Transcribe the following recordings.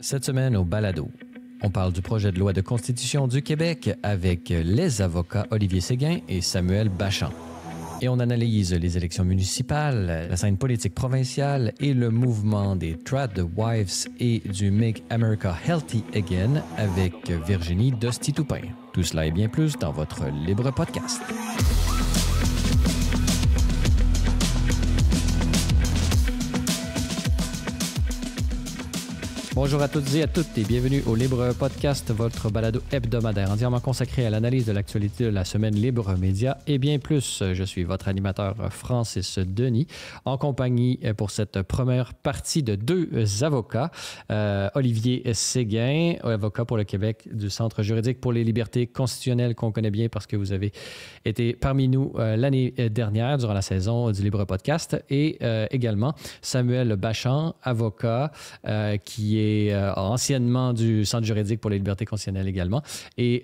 Cette semaine au Balado, on parle du projet de loi de constitution du Québec avec les avocats Olivier Séguin et Samuel Bachand. Et on analyse les élections municipales, la scène politique provinciale et le mouvement des Trad Wives et du Make America Healthy Again avec Virginie Dosti-Toupin. Tout cela et bien plus dans votre libre podcast. Bonjour à toutes et à toutes et bienvenue au Libre Podcast, votre balado hebdomadaire entièrement consacré à l'analyse de l'actualité de la semaine Libre Média et bien plus. Je suis votre animateur Francis Denis, en compagnie pour cette première partie de deux avocats. Olivier Séguin, avocat pour le Québec du Centre juridique pour les libertés constitutionnelles qu'on connaît bien parce que vous avez été parmi nous l'année dernière durant la saison du Libre Podcast et également Samuel Bachand, avocat qui est anciennement du Centre juridique pour les libertés constitutionnelles également, et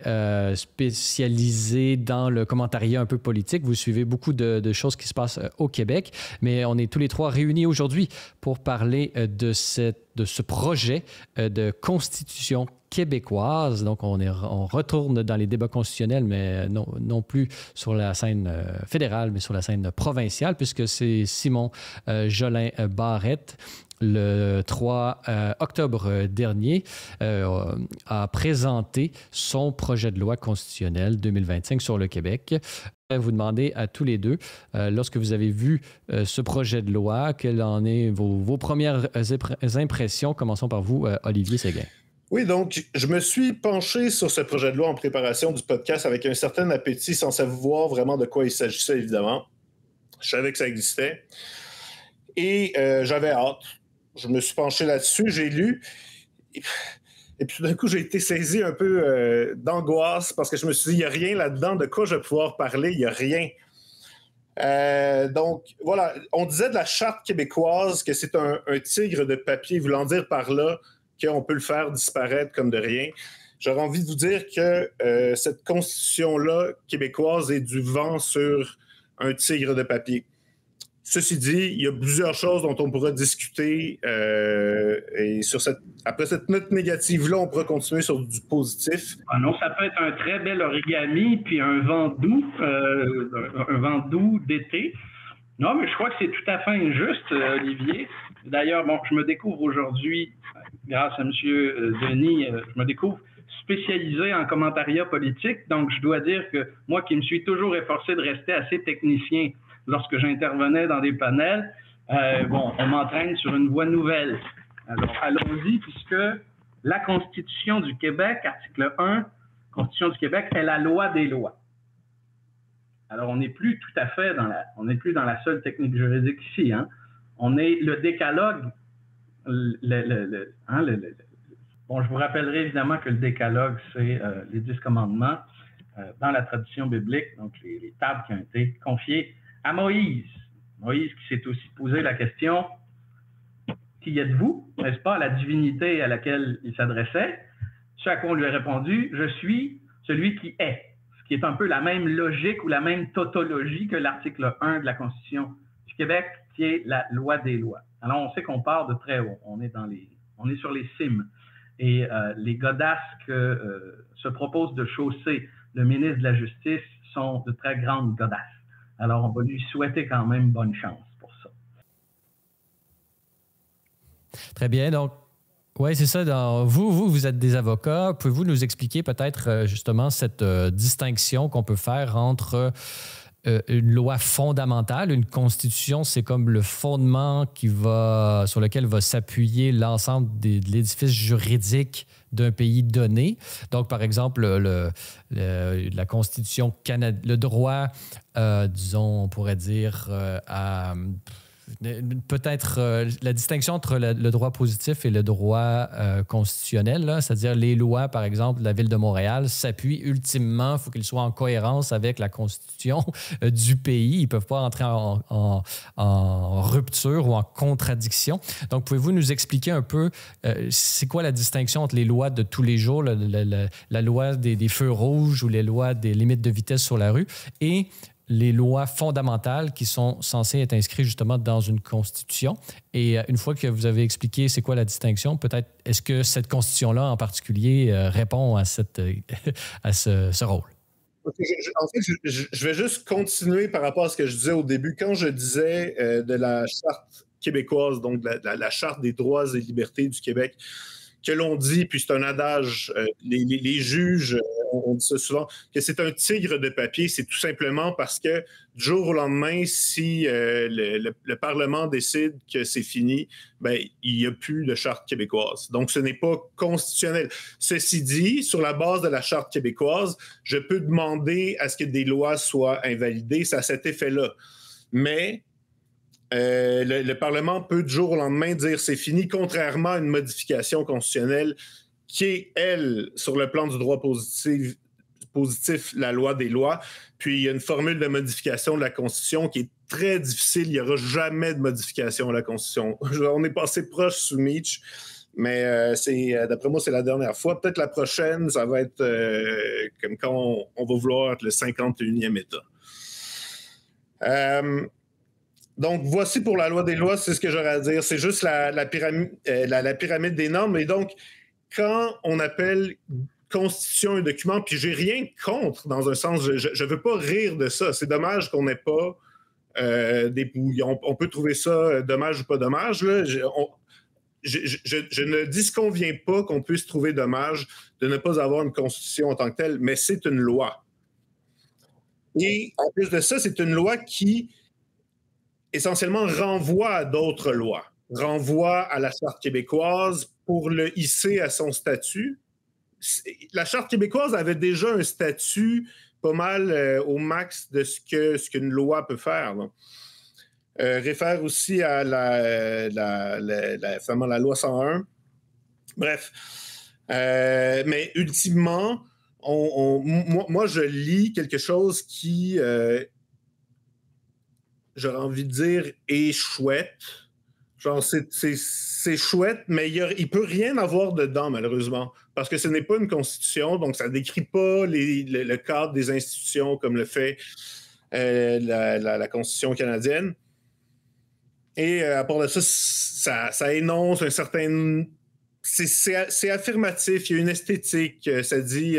spécialisé dans le commentariat un peu politique. Vous suivez beaucoup de choses qui se passent au Québec, mais on est tous les trois réunis aujourd'hui pour parler de ce projet de constitution québécoise. Donc, on retourne dans les débats constitutionnels, mais non plus sur la scène fédérale, mais sur la scène provinciale, puisque c'est Simon Jolin Barrette, le 3 octobre dernier, a présenté son projet de loi constitutionnelle 2025 sur le Québec. Je vais vous demander à tous les deux, lorsque vous avez vu ce projet de loi, quelles en est vos premières impressions? Commençons par vous, Olivier Séguin. Oui, donc je me suis penché sur ce projet de loi en préparation du podcast avec un certain appétit sans savoir vraiment de quoi il s'agissait, évidemment. Je savais que ça existait et j'avais hâte. Je me suis penché là-dessus, j'ai lu, et puis tout d'un coup, j'ai été saisi un peu d'angoisse parce que je me suis dit, il n'y a rien là-dedans de quoi je vais pouvoir parler, il n'y a rien. Donc, voilà, on disait de la Charte québécoise que c'est un tigre de papier, voulant dire par là qu'on peut le faire disparaître comme de rien. J'aurais envie de vous dire que cette constitution-là québécoise est du vent sur un tigre de papier. Ceci dit, il y a plusieurs choses dont on pourra discuter et après cette note négative-là, on pourra continuer sur du positif. Ah non, ça peut être un très bel origami puis un vent doux d'été. Non, mais je crois que c'est tout à fait injuste, Olivier. D'ailleurs, bon, je me découvre aujourd'hui, grâce à M. Denis, je me découvre spécialisé en commentariat politique. Donc, je dois dire que moi qui me suis toujours efforcé de rester assez technicien lorsque j'intervenais dans des panels, on m'entraîne sur une voie nouvelle. Alors, allons-y, puisque la Constitution du Québec, article 1, Constitution du Québec, est la loi des lois. Alors, on n'est plus tout à fait on n'est plus dans la seule technique juridique ici, hein. On est le décalogue. Bon, je vous rappellerai évidemment que le décalogue, c'est les 10 commandements dans la tradition biblique, donc les tables qui ont été confiées à Moïse. Moïse qui s'est aussi posé la question, qui êtes-vous? N'est-ce pas, la divinité à laquelle il s'adressait? Ce à quoi on lui a répondu, je suis celui qui est. Ce qui est un peu la même logique ou la même tautologie que l'article 1 de la Constitution du Québec, qui est la loi des lois. Alors, on sait qu'on part de très haut. On est sur les cimes. Et les godasses que se propose de chausser le ministre de la Justice sont de très grandes godasses. Alors, on va lui souhaiter quand même bonne chance pour ça. Très bien. Donc, oui, c'est ça. Vous êtes des avocats. Pouvez-vous nous expliquer peut-être justement cette distinction qu'on peut faire entre une loi fondamentale, une constitution, c'est comme le fondement sur lequel va s'appuyer l'ensemble de l'édifice juridique d'un pays donné. Donc, par exemple, la Constitution canadienne, le droit, disons, on pourrait dire, peut-être la distinction entre le droit positif et le droit constitutionnel, c'est-à-dire les lois, par exemple, de la Ville de Montréal s'appuient ultimement, il faut qu'ils soient en cohérence avec la Constitution du pays. Ils ne peuvent pas entrer en rupture ou en contradiction. Donc, pouvez-vous nous expliquer un peu c'est quoi la distinction entre les lois de tous les jours, la loi des feux rouges ou les lois des limites de vitesse sur la rue et les lois fondamentales qui sont censées être inscrites justement dans une constitution. Et une fois que vous avez expliqué c'est quoi la distinction, peut-être est-ce que cette constitution-là en particulier répond à, ce rôle? En fait, je vais juste continuer par rapport à ce que je disais au début. Quand je disais de la Charte québécoise, donc la Charte des droits et libertés du Québec, que l'on dit, puis c'est un adage, les juges, on dit ça souvent, que c'est un tigre de papier, c'est tout simplement parce que du jour au lendemain, si le Parlement décide que c'est fini, ben, il n'y a plus de charte québécoise. Donc, ce n'est pas constitutionnel. Ceci dit, sur la base de la charte québécoise, je peux demander à ce que des lois soient invalidées, c'est à cet effet-là. Mais le Parlement peut du jour au lendemain dire c'est fini, contrairement à une modification constitutionnelle qui est, elle, sur le plan du droit positif, la loi des lois. Puis il y a une formule de modification de la Constitution qui est très difficile. Il n'y aura jamais de modification à la Constitution. On est passé proche sous Mitch, mais d'après moi, c'est la dernière fois. Peut-être la prochaine, ça va être comme quand on va vouloir être le 51e État. Donc, voici pour la loi des lois, c'est ce que j'aurais à dire. C'est juste la pyramide des normes. Et donc, quand on appelle constitution un document, puis j'ai rien contre, dans un sens, je ne veux pas rire de ça. C'est dommage qu'on n'ait pas on peut trouver ça dommage ou pas dommage. Là. Je ne disconviens pas qu'on puisse trouver dommage de ne pas avoir une constitution en tant que telle, mais c'est une loi. Et en plus de ça, c'est une loi qui essentiellement renvoie à d'autres lois, renvoie à la Charte québécoise pour le hisser à son statut. La Charte québécoise avait déjà un statut pas mal au max de ce qu'une loi peut faire. Réfère aussi à la loi 101. Bref. Mais ultimement, moi, je lis quelque chose qui... j'aurais envie de dire, est chouette. Genre, c'est chouette, mais il ne peut rien avoir dedans, malheureusement, parce que ce n'est pas une constitution, donc ça ne décrit pas le cadre des institutions comme le fait la Constitution canadienne. Et à part de ça, ça énonce un certain... C'est affirmatif, il y a une esthétique, ça dit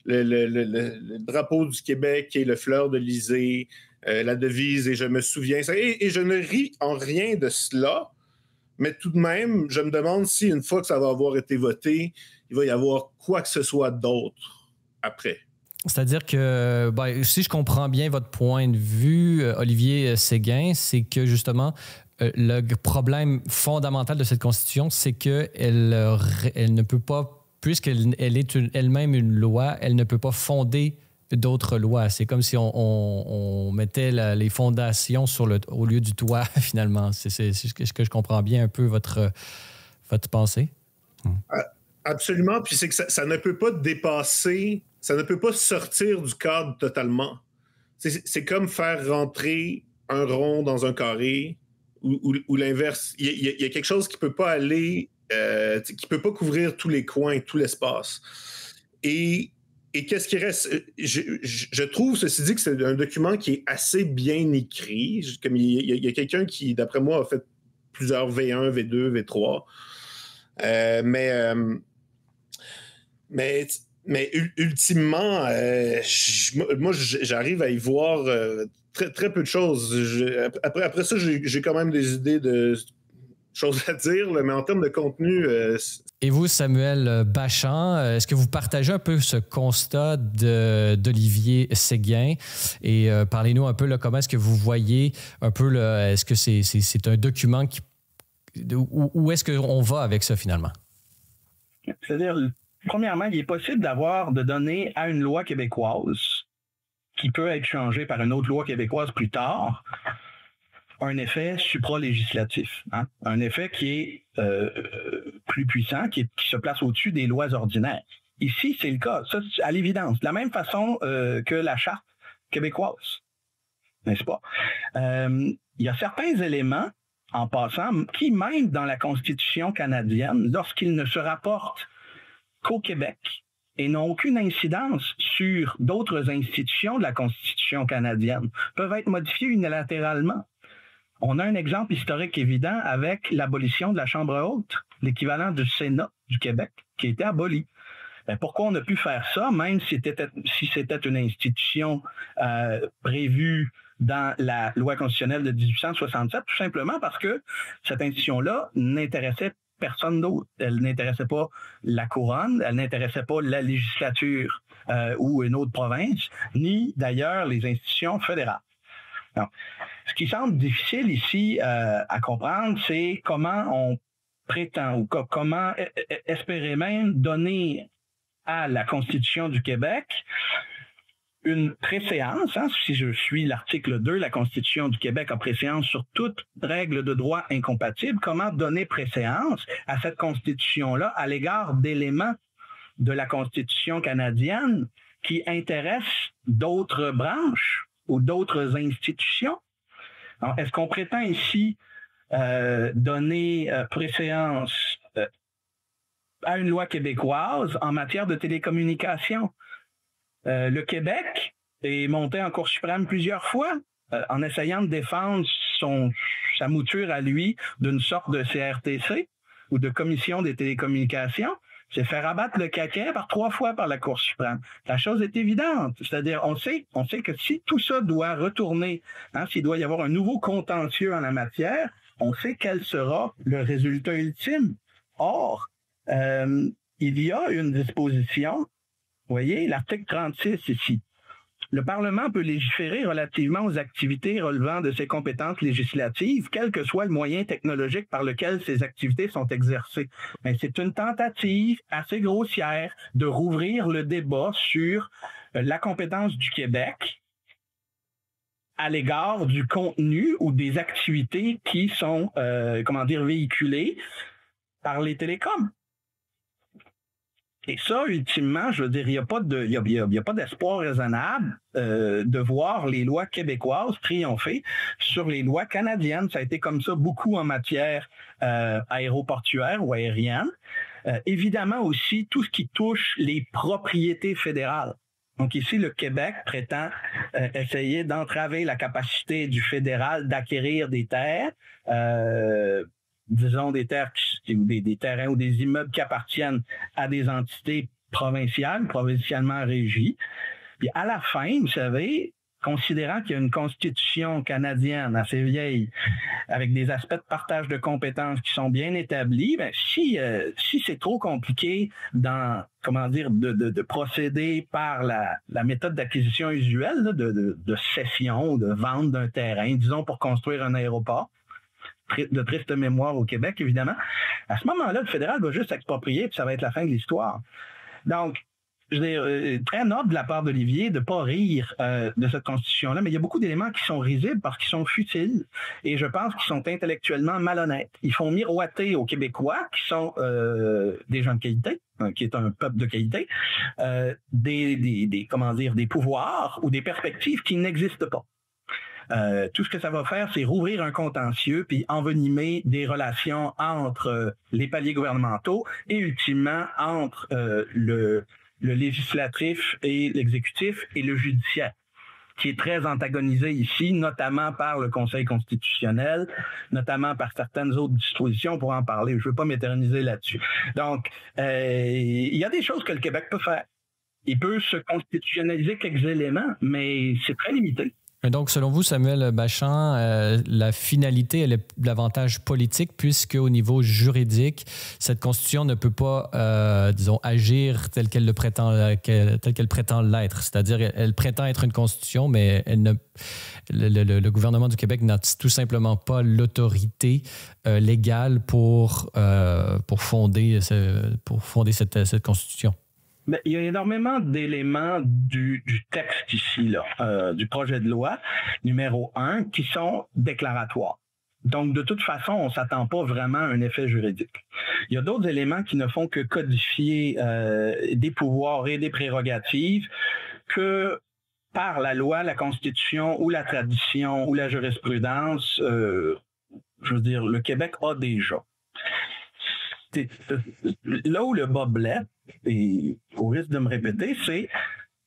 le drapeau du Québec et le fleur de l'Élysée, la devise, et je me souviens. Et je ne ris en rien de cela, mais tout de même, je me demande si une fois que ça va avoir été voté, il va y avoir quoi que ce soit d'autre après. C'est-à-dire que, si je comprends bien votre point de vue, Olivier Séguin, c'est que justement, le problème fondamental de cette Constitution, c'est qu'elle ne peut pas, puisqu'elle est elle-même une loi, elle ne peut pas fonder d'autres lois. C'est comme si on mettait les fondations au lieu du toit, finalement. C'est ce que je comprends bien un peu votre pensée. Absolument. Puis c'est que ça ne peut pas dépasser, ça ne peut pas sortir du cadre totalement. C'est comme faire rentrer un rond dans un carré ou l'inverse. Il y a quelque chose qui ne peut pas aller, qui ne peut pas couvrir tous les coins, tout l'espace. Et qu'est-ce qui reste? Je trouve, ceci dit, que c'est un document qui est assez bien écrit. Comme il y a quelqu'un qui, d'après moi, a fait plusieurs V1, V2, V3. Mais ultimement, moi, j'arrive à y voir très, très peu de choses. Après ça, j'ai quand même des idées de choses à dire, mais en termes de contenu... Et vous, Samuel Bachand, est-ce que vous partagez un peu ce constat d'Olivier Séguin? Et parlez-nous un peu, là, comment est-ce que vous voyez un peu, est-ce que c'est un document où est-ce qu'on va avec ça, finalement? C'est-à-dire, premièrement, il est possible de donner à une loi québécoise qui peut être changée par une autre loi québécoise plus tard, un effet supralégislatif, hein? Un effet qui est plus puissant, qui se place au-dessus des lois ordinaires. Ici, c'est le cas, ça, à l'évidence. De la même façon que la Charte québécoise, n'est-ce pas? Il y a certains éléments, en passant, qui, même dans la Constitution canadienne, lorsqu'ils ne se rapportent qu'au Québec et n'ont aucune incidence sur d'autres institutions de la Constitution canadienne, peuvent être modifiées unilatéralement. On a un exemple historique évident avec l'abolition de la Chambre haute, l'équivalent du Sénat du Québec, qui a été aboli. Pourquoi on a pu faire ça, même si c'était une institution prévue dans la loi constitutionnelle de 1867, tout simplement parce que cette institution-là n'intéressait personne d'autre. Elle n'intéressait pas la couronne, elle n'intéressait pas la législature ou une autre province, ni d'ailleurs les institutions fédérales. Donc, ce qui semble difficile ici à comprendre, c'est comment on prétend ou comment espérer même donner à la Constitution du Québec une préséance, si je suis l'article 2, la Constitution du Québec a préséance sur toute règle de droit incompatible, comment donner préséance à cette Constitution-là à l'égard d'éléments de la Constitution canadienne qui intéressent d'autres branches ou d'autres institutions? Alors, est-ce qu'on prétend ici donner préséance à une loi québécoise en matière de télécommunications? Le Québec est monté en Cour suprême plusieurs fois en essayant de défendre sa mouture à lui d'une sorte de CRTC ou de Commission des télécommunications. C'est faire abattre le caquet 3 fois par la Cour suprême. La chose est évidente. C'est-à-dire, on sait que si tout ça doit retourner, s'il doit y avoir un nouveau contentieux en la matière, on sait quel sera le résultat ultime. Or, il y a une disposition, vous voyez, l'article 36 ici. Le Parlement peut légiférer relativement aux activités relevant de ses compétences législatives, quel que soit le moyen technologique par lequel ces activités sont exercées. Mais c'est une tentative assez grossière de rouvrir le débat sur la compétence du Québec à l'égard du contenu ou des activités qui sont, véhiculées par les télécoms. Et ça, ultimement, je veux dire, il n'y a pas d'espoir raisonnable de voir les lois québécoises triompher sur les lois canadiennes. Ça a été comme ça beaucoup en matière aéroportuaire ou aérienne. Évidemment aussi, tout ce qui touche les propriétés fédérales. Donc ici, le Québec prétend essayer d'entraver la capacité du fédéral d'acquérir des terres, disons des terres, des terrains ou des immeubles qui appartiennent à des entités provincialement régies. Puis à la fin, vous savez, considérant qu'il y a une constitution canadienne assez vieille, avec des aspects de partage de compétences qui sont bien établis, si c'est trop compliqué de procéder par la méthode d'acquisition usuelle, là, de cession ou de vente d'un terrain, disons pour construire un aéroport, de triste mémoire au Québec, évidemment. À ce moment-là, le fédéral va juste s'exproprier, puis ça va être la fin de l'histoire. Donc, je veux dire, très noble de la part d'Olivier de ne pas rire de cette constitution-là, mais il y a beaucoup d'éléments qui sont risibles parce qu'ils sont futiles, et je pense qu'ils sont intellectuellement malhonnêtes. Ils font miroiter aux Québécois, qui sont des gens de qualité, qui est un peuple de qualité, des pouvoirs ou des perspectives qui n'existent pas. Tout ce que ça va faire, c'est rouvrir un contentieux puis envenimer des relations entre les paliers gouvernementaux et ultimement entre le législatif et l'exécutif et le judiciaire, qui est très antagonisé ici, notamment par le Conseil constitutionnel, notamment par certaines autres dispositions, on pourra en parler, je ne veux pas m'éterniser là-dessus. Donc, il y a des choses que le Québec peut faire. Il peut se constitutionnaliser quelques éléments, mais c'est très limité. Donc, selon vous, Samuel Bachand, la finalité, elle est davantage politique, puisque au niveau juridique, cette constitution ne peut pas, agir telle qu'elle prétend l'être. C'est-à-dire, elle prétend être une constitution, mais le gouvernement du Québec n'a tout simplement pas l'autorité légale pour fonder cette constitution. Mais il y a énormément d'éléments du texte ici, du projet de loi numéro 1, qui sont déclaratoires. Donc, de toute façon, on ne s'attend pas vraiment à un effet juridique. Il y a d'autres éléments qui ne font que codifier des pouvoirs et des prérogatives que par la loi, la Constitution ou la tradition ou la jurisprudence, je veux dire, le Québec a déjà. Là où le bas blesse, et au risque de me répéter, c'est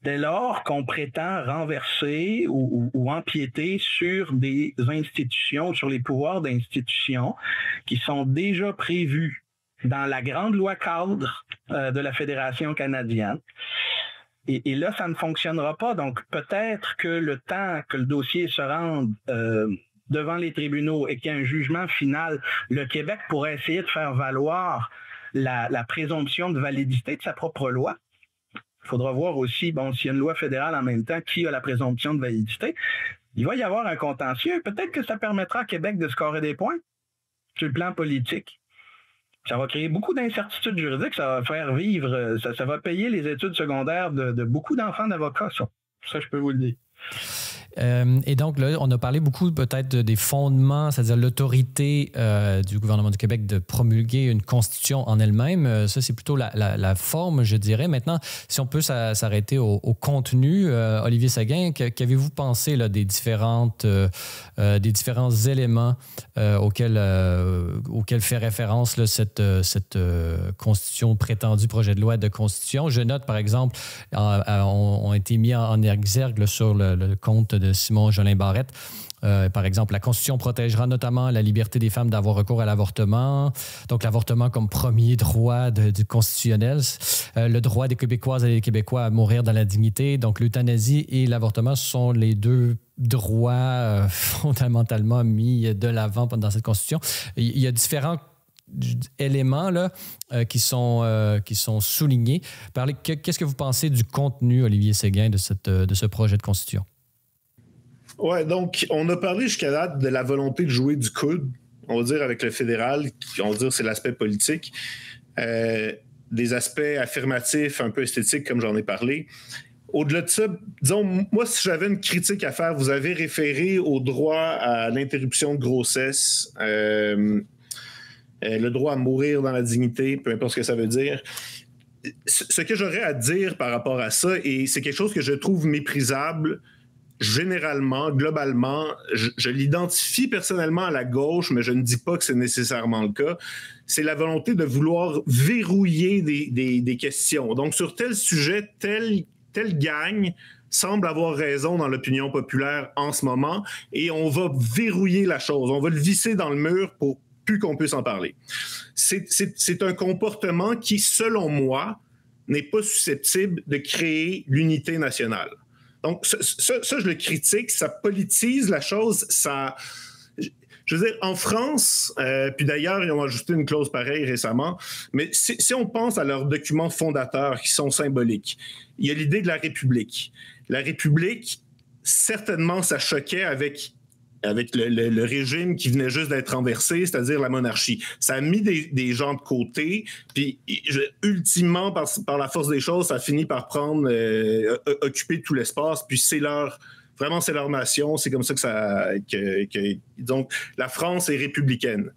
dès lors qu'on prétend renverser ou empiéter sur des institutions, sur les pouvoirs d'institutions qui sont déjà prévus dans la grande loi cadre de la Fédération canadienne. Et là, ça ne fonctionnera pas. Donc, peut-être que le temps que le dossier se rende devant les tribunaux et qu'il y ait un jugement final, le Québec pourrait essayer de faire valoir la présomption de validité de sa propre loi. Il faudra voir aussi, s'il y a une loi fédérale en même temps, qui a la présomption de validité. Il va y avoir un contentieux. Peut-être que ça permettra à Québec de scorer des points sur le plan politique. Ça va créer beaucoup d'incertitudes juridiques, ça va faire vivre, ça va payer les études secondaires de beaucoup d'enfants d'avocats, ça, je peux vous le dire. Et donc, là, on a parlé beaucoup peut-être des fondements, c'est-à-dire l'autorité du gouvernement du Québec de promulguer une constitution en elle-même. Ça, c'est plutôt la forme, je dirais. Maintenant, si on peut s'arrêter au contenu, Olivier Séguin, qu'avez-vous pensé là, des différents éléments auxquels fait référence là, cette constitution, prétendue projet de loi de constitution? Je note, par exemple, ont été mis en exergue là, sur le compte de Simon Jolin Barrette. Par exemple, la Constitution protégera notamment la liberté des femmes d'avoir recours à l'avortement. Donc, l'avortement comme premier droit du constitutionnel. Le droit des Québécoises et des Québécois à mourir dans la dignité. Donc, l'euthanasie et l'avortement sont les deux droits fondamentalement mis de l'avant dans cette Constitution. Il y a différents éléments là, qui sont soulignés. Qu'est-ce que vous pensez du contenu, Olivier Séguin, de ce projet de Constitution? Oui, donc on a parlé jusqu'à date de la volonté de jouer du coude, on va dire, avec le fédéral, on va dire c'est l'aspect politique, des aspects affirmatifs, un peu esthétiques, comme j'en ai parlé. Au-delà de ça, disons, moi, si j'avais une critique à faire, vous avez référé au droit à l'interruption de grossesse, le droit à mourir dans la dignité, peu importe ce que ça veut dire. Ce que j'aurais à dire par rapport à ça, et c'est quelque chose que je trouve méprisable, généralement, globalement, je l'identifie personnellement à la gauche, mais je ne dis pas que c'est nécessairement le cas, c'est la volonté de vouloir verrouiller des questions. Donc, sur tel sujet, tel gang semble avoir raison dans l'opinion populaire en ce moment, et on va verrouiller la chose, on va le visser dans le mur pour plus qu'on puisse en parler. C'est un comportement qui, selon moi, n'est pas susceptible de créer l'unité nationale. Donc, ça, je le critique, ça politise la chose, ça... Je veux dire, en France, puis d'ailleurs, ils ont ajouté une clause pareille récemment, mais si on pense à leurs documents fondateurs qui sont symboliques, il y a l'idée de la République. La République, certainement, ça choquait avec le régime qui venait juste d'être renversé, c'est-à-dire la monarchie. Ça a mis des gens de côté, puis ultimement, par la force des choses, ça a fini par occuper tout l'espace, puis c'est leur nation, c'est comme ça donc la France est républicaine.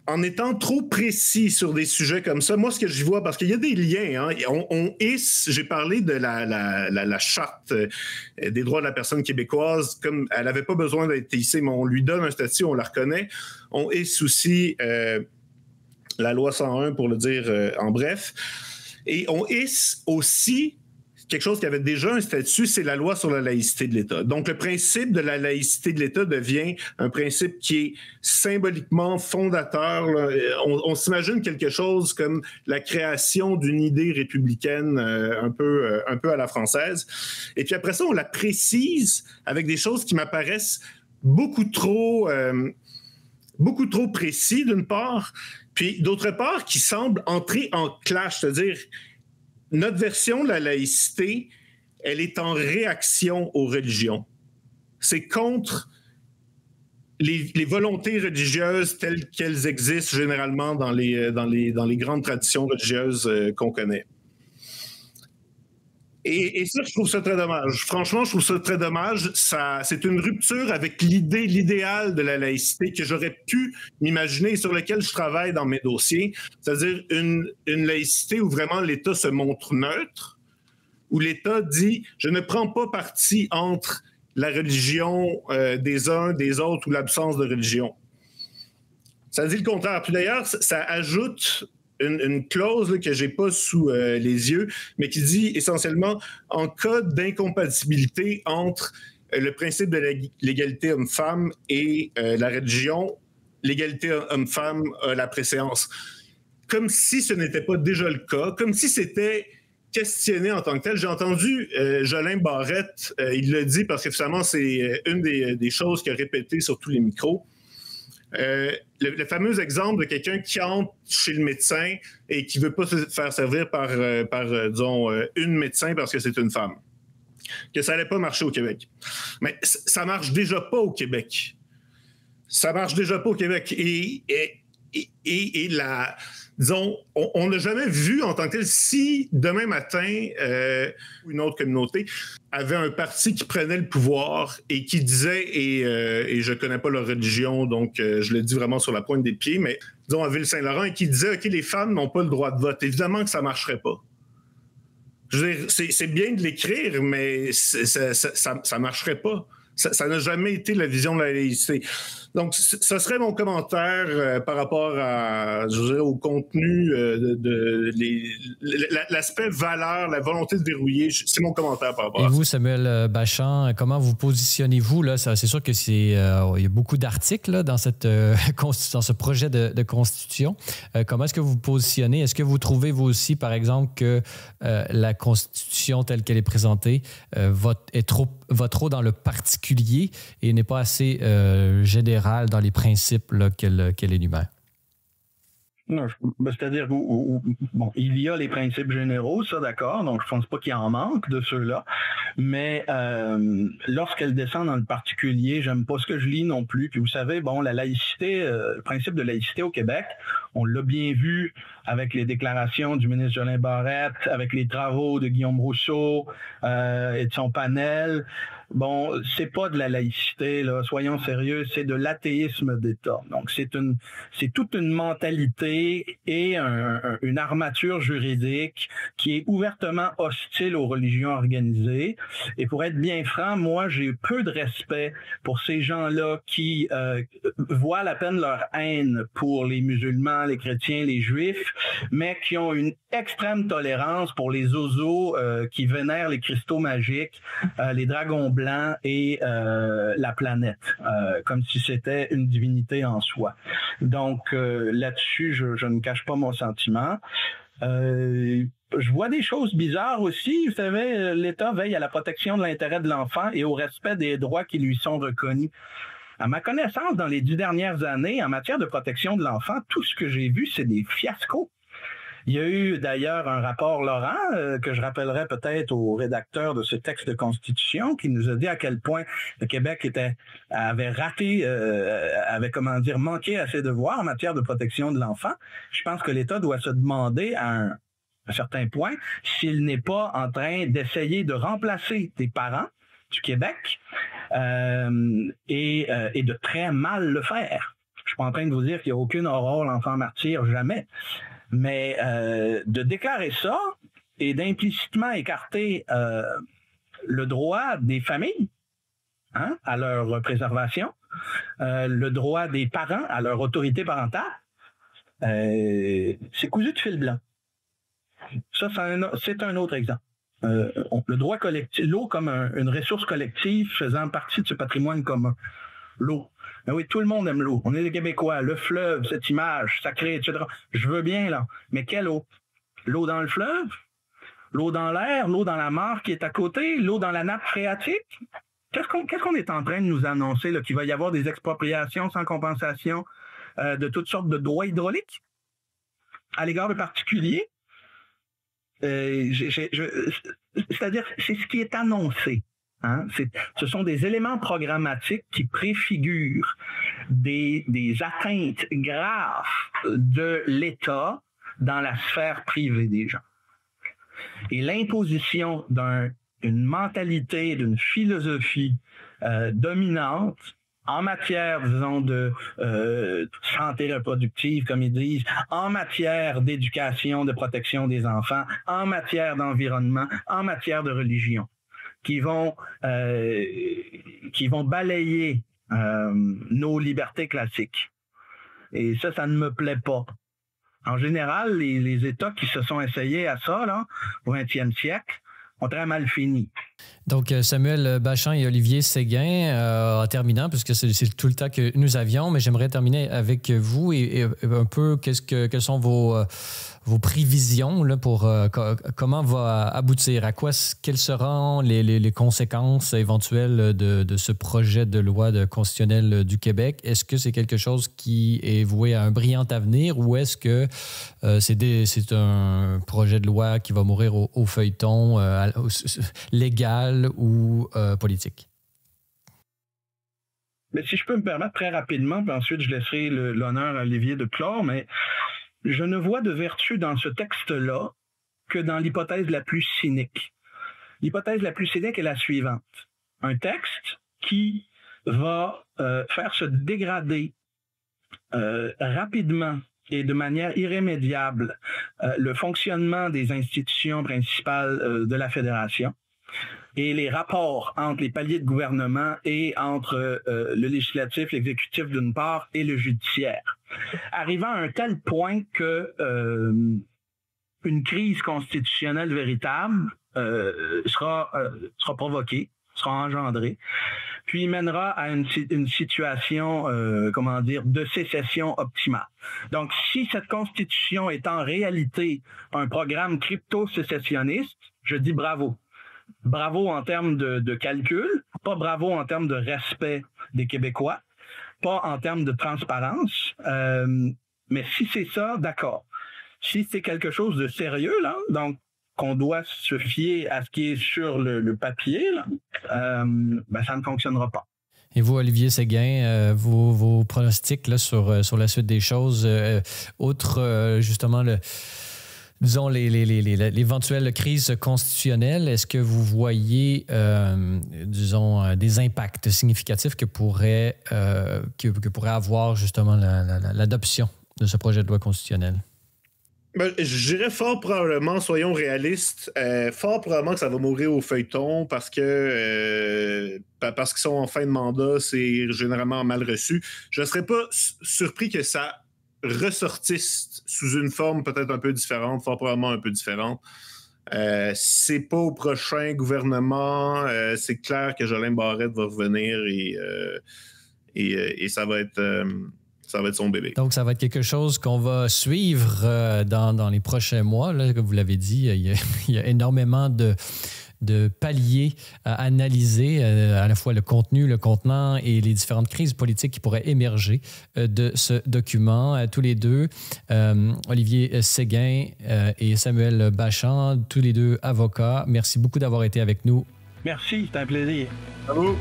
En étant trop précis sur des sujets comme ça, moi, ce que je vois, parce qu'il y a des liens, hein, j'ai parlé de la charte des droits de la personne québécoise, comme elle n'avait pas besoin d'être hissée, mais on lui donne un statut, on la reconnaît. On hisse aussi la loi 101, pour le dire en bref. Et on hisse aussi quelque chose qui avait déjà un statut, c'est la loi sur la laïcité de l'État. Donc, le principe de la laïcité de l'État devient un principe qui est symboliquement fondateur. On s'imagine quelque chose comme la création d'une idée républicaine un peu à la française. Et puis après ça, on la précise avec des choses qui m'apparaissent beaucoup trop précis, d'une part, puis d'autre part, qui semblent entrer en clash, c'est-à-dire notre version de la laïcité, elle est en réaction aux religions. C'est contre les volontés religieuses telles qu'elles existent généralement dans les grandes traditions religieuses qu'on connaît. Et ça, je trouve ça très dommage. Franchement, je trouve ça très dommage. C'est une rupture avec l'idéal de la laïcité que j'aurais pu m'imaginer et sur lequel je travaille dans mes dossiers. C'est-à-dire une laïcité où vraiment l'État se montre neutre, où l'État dit « je ne prends pas parti entre la religion des uns, des autres ou l'absence de religion ». Ça dit le contraire. Puis d'ailleurs, ça ajoute une clause là, que je n'ai pas sous les yeux, mais qui dit essentiellement en cas d'incompatibilité entre le principe de l'égalité homme-femme et la religion, l'égalité homme-femme a la préséance. Comme si ce n'était pas déjà le cas, comme si c'était questionné en tant que tel. J'ai entendu Jolin Barrette, il l'a dit parce que finalement, c'est une des choses qu'il a répétées sur tous les micros. Le fameux exemple de quelqu'un qui entre chez le médecin et qui ne veut pas se faire servir par disons, une médecin parce que c'est une femme. Que ça n'allait pas marcher au Québec. Mais ça ne marche déjà pas au Québec. Ça marche déjà pas au Québec. Et disons, on n'a jamais vu en tant que tel si demain matin, une autre communauté avait un parti qui prenait le pouvoir et qui disait, et je ne connais pas leur religion, donc je le dis vraiment sur la pointe des pieds, mais disons à Ville-Saint-Laurent, et qui disait, OK, les femmes n'ont pas le droit de vote. Évidemment que ça ne marcherait pas. Je veux dire, c'est bien de l'écrire, mais ça ne marcherait pas. Ça n'a jamais été la vision de la laïcité. Donc, ce serait mon commentaire par rapport à, je dirais, au contenu l'aspect valeur, la volonté de verrouiller. C'est mon commentaire par rapport à ça. Et vous, Samuel Bachand, comment vous positionnez-vous? Là? C'est sûr que il y a beaucoup d'articles là, dans ce projet de constitution. Comment est-ce que vous vous positionnez? Est-ce que vous trouvez, vous aussi, par exemple, que la constitution telle qu'elle est présentée va trop dans le particulier et n'est pas assez générale dans les principes là, qu'elle énumère? Non, c'est-à-dire bon, il y a les principes généraux, ça d'accord, donc je pense pas qu'il en manque de ceux-là, mais lorsqu'elle descend dans le particulier, j'aime pas ce que je lis non plus. Puis vous savez, bon, la laïcité, le principe de laïcité au Québec, on l'a bien vu avec les déclarations du ministre Jolin Barrette, avec les travaux de Guillaume Rousseau et de son panel. Bon, c'est pas de la laïcité, là, soyons sérieux, c'est de l'athéisme d'État. Donc, c'est toute une mentalité et une armature juridique qui est ouvertement hostile aux religions organisées. Et pour être bien franc, moi, j'ai peu de respect pour ces gens-là qui voient à peine leur haine pour les musulmans, les chrétiens, les juifs, mais qui ont une extrême tolérance pour les oiseaux qui vénèrent les cristaux magiques, les dragons blancs et la planète, comme si c'était une divinité en soi. Donc là-dessus, je ne cache pas mon sentiment. Je vois des choses bizarres aussi. Vous savez, l'État veille à la protection de l'intérêt de l'enfant et au respect des droits qui lui sont reconnus. À ma connaissance, dans les 10 dernières années, en matière de protection de l'enfant, tout ce que j'ai vu, c'est des fiascos. Il y a eu d'ailleurs un rapport Laurent que je rappellerai peut-être au rédacteur de ce texte de constitution qui nous a dit à quel point le Québec avait raté, avait manqué à ses devoirs en matière de protection de l'enfant. Je pense que l'État doit se demander à un certain point s'il n'est pas en train d'essayer de remplacer des parents du Québec et de très mal le faire. Je suis pas en train de vous dire qu'il n'y a aucune aurore l'enfant martyr, jamais. Mais de déclarer ça et d'implicitement écarter le droit des familles à leur préservation, le droit des parents à leur autorité parentale, c'est cousu de fil blanc. Ça, c'est un autre exemple. Le droit collectif, l'eau comme une ressource collective faisant partie de ce patrimoine commun. L'eau. Ben oui, tout le monde aime l'eau. On est des Québécois. Le fleuve, cette image sacrée, etc. Je veux bien, là. Mais quelle eau? L'eau dans le fleuve? L'eau dans l'air? L'eau dans la mare qui est à côté? L'eau dans la nappe phréatique? Qu'est-ce qu'on est en train de nous annoncer, là? Qu'il va y avoir des expropriations sans compensation de toutes sortes de droits hydrauliques à l'égard de particuliers? C'est-à-dire, c'est ce qui est annoncé. Ce sont des éléments programmatiques qui préfigurent des atteintes graves de l'État dans la sphère privée des gens. Et l'imposition d'une mentalité, d'une philosophie dominante en matière, disons, de santé reproductive, comme ils disent, en matière d'éducation, de protection des enfants, en matière d'environnement, en matière de religion, qui vont balayer nos libertés classiques. Et ça ne me plaît pas. En général, les États qui se sont essayés à ça là, au 20e siècle ont très mal fini. Donc, Samuel Bachand et Olivier Séguin, en terminant, puisque c'est tout le temps que nous avions, mais j'aimerais terminer avec vous et un peu quelles sont vos prévisions là, pour comment va aboutir, quelles seront les conséquences éventuelles de ce projet de loi constitutionnelle du Québec. Est-ce que c'est quelque chose qui est voué à un brillant avenir ou est-ce que c'est un projet de loi qui va mourir au feuilleton légal ou politique? Mais si je peux me permettre très rapidement, puis ensuite je laisserai l'honneur à Olivier de clore, mais je ne vois de vertu dans ce texte-là que dans l'hypothèse la plus cynique. L'hypothèse la plus cynique est la suivante. Un texte qui va faire se dégrader rapidement et de manière irrémédiable le fonctionnement des institutions principales de la Fédération et les rapports entre les paliers de gouvernement et entre le législatif, l'exécutif d'une part et le judiciaire. Arrivant à un tel point que une crise constitutionnelle véritable sera provoquée, sera engendrée, puis mènera à une situation, de sécession optimale. Donc, si cette constitution est en réalité un programme crypto-sécessionniste, je dis bravo. Bravo en termes de calcul, pas bravo en termes de respect des Québécois, pas en termes de transparence, mais si c'est ça, d'accord. Si c'est quelque chose de sérieux, là, donc qu'on doit se fier à ce qui est sur le papier, là, ça ne fonctionnera pas. Et vous, Olivier Séguin, vos pronostics là, sur la suite des choses, outre justement l'éventuelle crise constitutionnelle, est-ce que vous voyez, des impacts significatifs que pourrait avoir justement l'adoption de ce projet de loi constitutionnelle? Je dirais fort probablement, soyons réalistes, fort probablement que ça va mourir au feuilleton parce qu'ils sont en fin de mandat, c'est généralement mal reçu. Je ne serais pas surpris que ça ressortissent sous une forme peut-être un peu différente, fort probablement un peu différente. C'est pas au prochain gouvernement. C'est clair que Jolin Barrette va revenir et ça va être son bébé. Donc, ça va être quelque chose qu'on va suivre dans les prochains mois. Là, comme vous l'avez dit, il y a énormément de paliers à analyser, à la fois le contenu, le contenant et les différentes crises politiques qui pourraient émerger de ce document. Tous les deux, Olivier Séguin et Samuel Bachand, tous les deux avocats, merci beaucoup d'avoir été avec nous. Merci, c'est un plaisir. Bravo.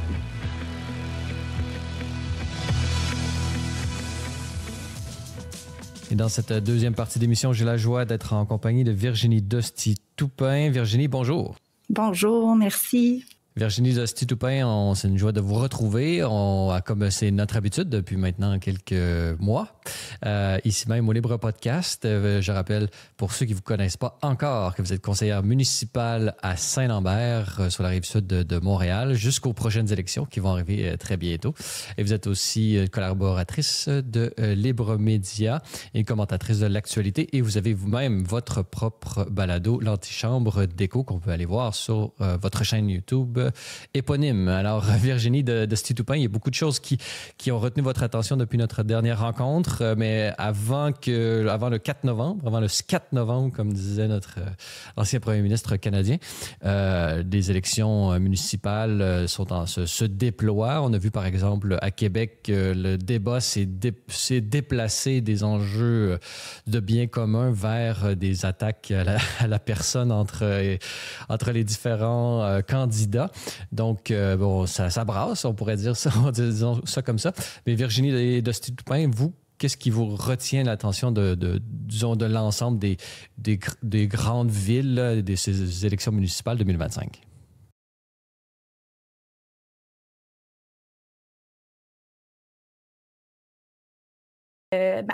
Et dans cette deuxième partie d'émission, j'ai la joie d'être en compagnie de Virginie Dosti-Toupin. Virginie, bonjour. Bonjour, merci. Virginie Dosti-Toupin, c'est une joie de vous retrouver. Comme c'est notre habitude depuis maintenant quelques mois, ici même au Libre Podcast. Je rappelle, pour ceux qui ne vous connaissent pas encore, que vous êtes conseillère municipale à Saint-Lambert, sur la rive sud de Montréal, jusqu'aux prochaines élections qui vont arriver très bientôt. Et vous êtes aussi collaboratrice de Libre Média et commentatrice de l'actualité. Et vous avez vous-même votre propre balado, l'Antichambre d'écho, qu'on peut aller voir sur votre chaîne YouTube éponyme. Alors, Virginie Dosti-Toupin, il y a beaucoup de choses qui ont retenu votre attention depuis notre dernière rencontre, mais avant le 4 novembre, avant le 4 novembre, comme disait notre ancien premier ministre canadien, les élections municipales se déploient. On a vu, par exemple, à Québec, le débat s'est déplacé des enjeux de bien commun vers des attaques à la personne entre les différents candidats. Donc, ça brasse, on pourrait dire ça, disons ça comme ça. Mais Virginie Dosti-Toupin, vous, qu'est-ce qui vous retient l'attention de l'ensemble des grandes villes de ces élections municipales 2025?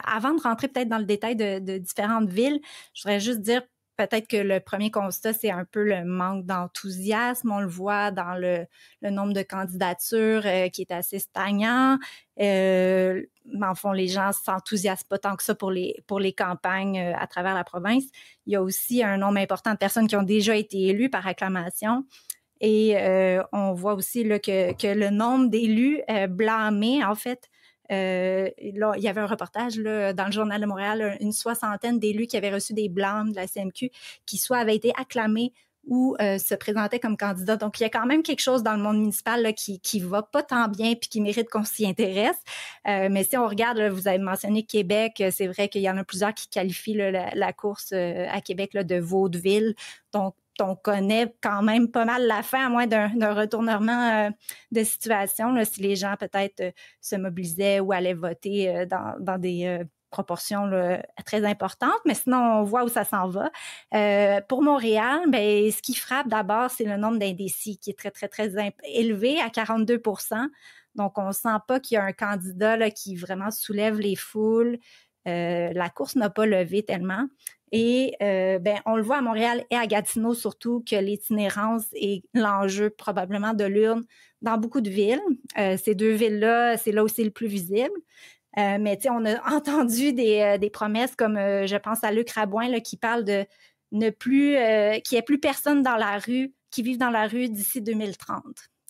Avant de rentrer peut-être dans le détail de différentes villes, je voudrais juste dire peut-être que le premier constat, c'est un peu le manque d'enthousiasme. On le voit dans le nombre de candidatures qui est assez stagnant. En fond, les gens s'enthousiasment pas tant que ça pour les campagnes à travers la province. Il y a aussi un nombre important de personnes qui ont déjà été élues par acclamation. Et on voit aussi là, que le nombre d'élus blâmés, en fait, là, il y avait un reportage là, dans le Journal de Montréal, une 60aine d'élus qui avaient reçu des blâmes de la CMQ, qui soit avaient été acclamés ou se présentaient comme candidats. Donc, il y a quand même quelque chose dans le monde municipal là, qui va pas tant bien puis qui mérite qu'on s'y intéresse. Mais si on regarde, là, vous avez mentionné Québec, c'est vrai qu'il y en a plusieurs qui qualifient là, la course à Québec là, de vaudeville. Donc, on connaît quand même pas mal la fin, à moins d'un retournement de situation, là, si les gens peut-être se mobilisaient ou allaient voter dans des proportions là, très importantes. Mais sinon, on voit où ça s'en va. Pour Montréal, ben, ce qui frappe d'abord, c'est le nombre d'indécis qui est très, très, très élevé à 42%. Donc, on ne sent pas qu'il y a un candidat là, qui vraiment soulève les foules. La course n'a pas levé tellement. Et on le voit à Montréal et à Gatineau surtout que l'itinérance est l'enjeu probablement de l'urne dans beaucoup de villes. Ces deux villes-là, c'est là où c'est le plus visible. Mais tu sais, on a entendu des promesses comme, je pense à Luc Rabouin là, qui parle de ne plus, qu'il n'y ait plus personne dans la rue, qui vive dans la rue d'ici 2030.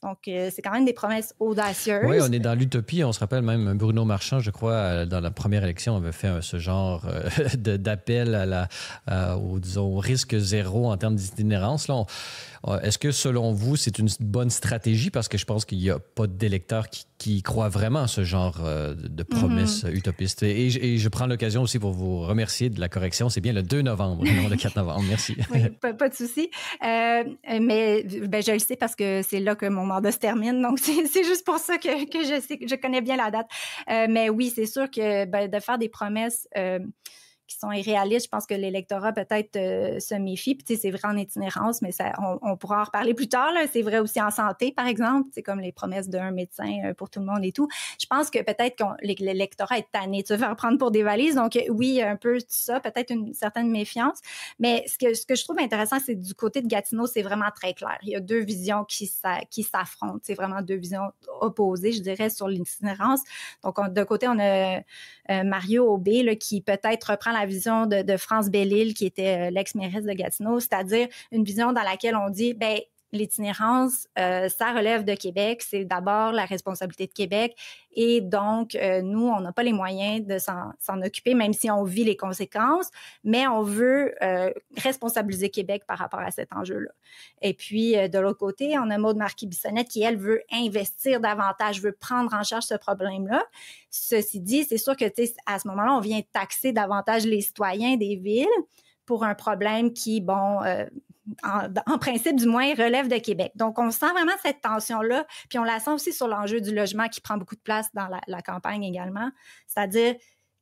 Donc, c'est quand même des promesses audacieuses. Oui, on est dans l'utopie. On se rappelle même Bruno Marchand, je crois, dans la première élection, avait fait ce genre d'appel au risque zéro en termes d'itinérance. Là, est-ce que, selon vous, c'est une bonne stratégie? Parce que je pense qu'il n'y a pas d'électeurs qui croient vraiment à ce genre de promesses utopistes. Et je prends l'occasion aussi pour vous remercier de la correction. C'est bien le 2 novembre, non le 4 novembre. Merci. Oui, pas de souci. Mais je le sais parce que c'est là que mon mandat se termine. Donc, c'est juste pour ça que je sais, je connais bien la date. Mais oui, c'est sûr que de faire des promesses qui sont irréalistes, je pense que l'électorat peut-être se méfie. Puis, tu sais, c'est vrai en itinérance, mais ça, on pourra en reparler plus tard. Là. C'est vrai aussi en santé, par exemple. C'est comme les promesses d'un médecin pour tout le monde et tout. Je pense que peut-être que l'électorat est tanné de se faire prendre pour des valises. Donc, oui, un peu ça, peut-être une certaine méfiance. Mais ce que je trouve intéressant, c'est du côté de Gatineau, c'est vraiment très clair. Il y a deux visions qui s'affrontent. C'est vraiment deux visions opposées, je dirais, sur l'itinérance. Donc, d'un côté, on a Mario Aubé, là, qui peut-être reprend la vision de France Bellil, qui était l'ex-mairesse de Gatineau, c'est-à-dire une vision dans laquelle on dit, l'itinérance, ça relève de Québec, c'est d'abord la responsabilité de Québec et donc, nous, on n'a pas les moyens de s'en occuper, même si on vit les conséquences, mais on veut responsabiliser Québec par rapport à cet enjeu-là. Et puis, de l'autre côté, on a Maude Marquis-Bissonnette qui, elle, veut investir davantage, veut prendre en charge ce problème-là. Ceci dit, c'est sûr que, à ce moment-là, on vient taxer davantage les citoyens des villes pour un problème qui, en principe, du moins, relève de Québec. Donc, on sent vraiment cette tension-là, puis on la sent aussi sur l'enjeu du logement qui prend beaucoup de place dans la campagne également, c'est-à-dire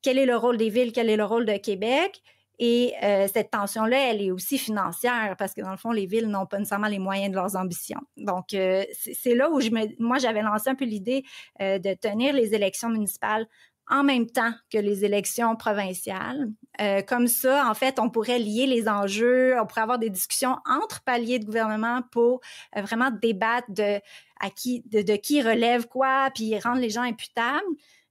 quel est le rôle des villes, quel est le rôle de Québec, et cette tension-là, elle est aussi financière, parce que dans le fond, les villes n'ont pas nécessairement les moyens de leurs ambitions. Donc, c'est là où moi, j'avais lancé un peu l'idée de tenir les élections municipales en même temps que les élections provinciales. Comme ça, en fait, on pourrait lier les enjeux, on pourrait avoir des discussions entre paliers de gouvernement pour vraiment débattre de qui relève quoi, puis rendre les gens imputables.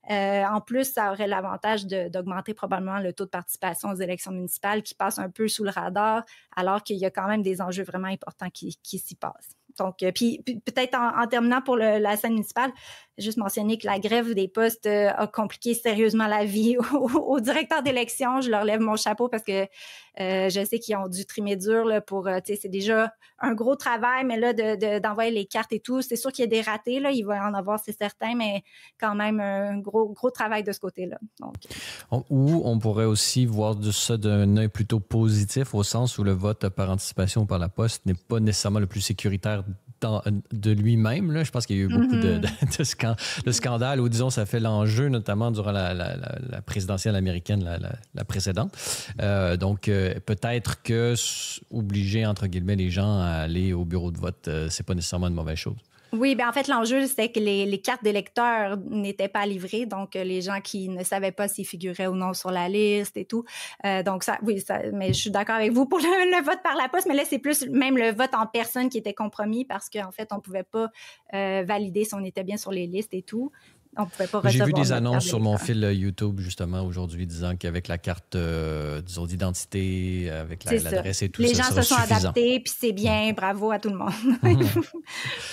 En plus, ça aurait l'avantage d'augmenter probablement le taux de participation aux élections municipales qui passe un peu sous le radar, alors qu'il y a quand même des enjeux vraiment importants qui s'y passent. Donc, puis peut-être en terminant pour la scène municipale, juste mentionner que la grève des postes a compliqué sérieusement la vie aux directeurs d'élection. Je leur lève mon chapeau parce que je sais qu'ils ont dû trimer dur là, pour, c'est déjà un gros travail, mais là, d'envoyer les cartes et tout, c'est sûr qu'il y a des ratés, là, il va y en avoir, c'est certain, mais quand même un gros travail de ce côté-là. Donc, ou on pourrait aussi voir ça d'un œil plutôt positif, au sens où le vote par anticipation ou par la poste n'est pas nécessairement le plus sécuritaire de lui-même. Là. Je pense qu'il y a eu beaucoup de scandales où, disons, ça fait l'enjeu, notamment durant la présidentielle américaine, la précédente. Donc, peut-être que obliger, entre guillemets, les gens à aller au bureau de vote, c'est pas nécessairement une mauvaise chose. Oui, bien en fait, l'enjeu, c'était que les cartes d'électeurs n'étaient pas livrées, donc les gens qui ne savaient pas s'ils figuraient ou non sur la liste et tout. Donc ça, oui, ça, mais je suis d'accord avec vous pour le vote par la poste, mais là, c'est plus même le vote en personne qui était compromis parce qu'en fait, on pouvait pas valider si on était bien sur les listes et tout. On pouvait pas recevoir. J'ai vu des annonces sur mon fil YouTube justement aujourd'hui disant qu'avec la carte, disons, d'identité, avec l'adresse et tout ça, les gens se sont suffisant. Adaptés, puis c'est bien, bravo à tout le monde.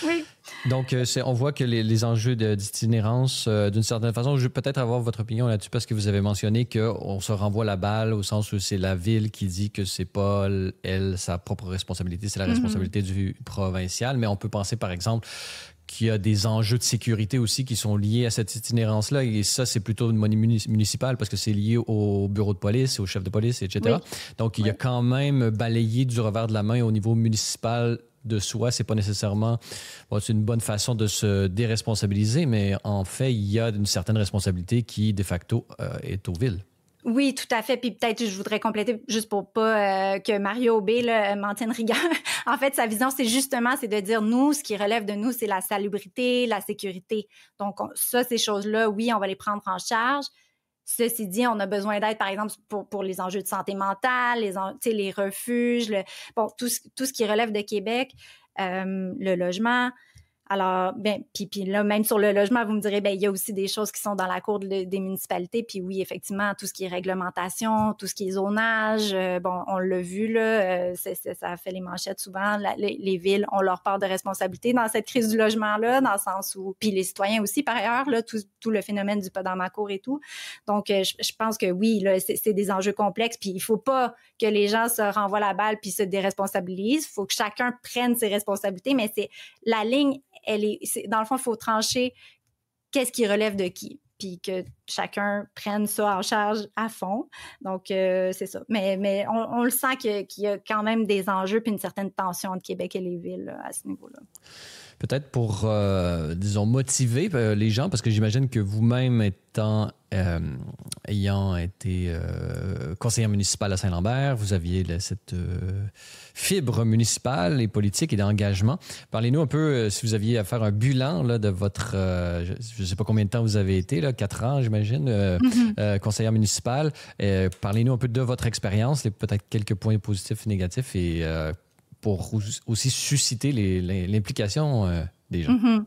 Oui. Donc, on voit que les enjeux d'itinérance, d'une certaine façon, je vais peut-être avoir votre opinion là-dessus parce que vous avez mentionné qu'on se renvoie la balle au sens où c'est la ville qui dit que c'est pas, elle, sa propre responsabilité, c'est la responsabilité du provincial. Mais on peut penser, par exemple, qu'il y a des enjeux de sécurité aussi qui sont liés à cette itinérance-là. Et ça, c'est plutôt une monnaie municipale parce que c'est lié au bureau de police, au chef de police, etc. Oui. Donc, il y a quand même balayé du revers de la main au niveau municipal de soi. C'est pas nécessairement c'est une bonne façon de se déresponsabiliser, mais en fait, il y a une certaine responsabilité qui, de facto, est aux villes. Oui, tout à fait. Puis peut-être, je voudrais compléter, juste pour pas que Mario Aubé m'en tienne rigueur. En fait, sa vision, c'est de dire, nous, ce qui relève de nous, c'est la salubrité, la sécurité. Donc, ces choses-là, oui, on va les prendre en charge. Ceci dit, on a besoin d'aide, par exemple, pour les enjeux de santé mentale, les refuges, tout ce qui relève de Québec, le logement. Alors, puis là, même sur le logement, vous me direz, il y a aussi des choses qui sont dans la cour des municipalités. Puis oui, effectivement, tout ce qui est réglementation, tout ce qui est zonage, on l'a vu, là, ça a fait les manchettes souvent. Les villes ont leur part de responsabilité dans cette crise du logement-là, dans le sens où, puis les citoyens aussi, par ailleurs, là, tout le phénomène du pas dans ma cour et tout. Donc, je pense que oui, là, c'est des enjeux complexes. Puis il faut pas que les gens se renvoient la balle puis se déresponsabilisent. Il faut que chacun prenne ses responsabilités, mais c'est la ligne. Dans le fond, il faut trancher qu'est-ce qui relève de qui, puis que chacun prenne ça en charge à fond. Donc, c'est ça. Mais on le sent qu'il y a quand même des enjeux puis une certaine tension entre Québec et les villes là, à ce niveau-là. Peut-être pour, disons, motiver les gens, parce que j'imagine que vous-même ayant été conseillère municipale à Saint-Lambert, vous aviez cette fibre municipale et politique et d'engagement. Parlez-nous un peu, si vous aviez à faire un bilan là, de votre, je ne sais pas combien de temps vous avez été, là, 4 ans, j'imagine, conseillère municipale. Parlez-nous un peu de votre expérience, peut-être quelques points positifs et négatifs et pour aussi susciter l'implication des gens.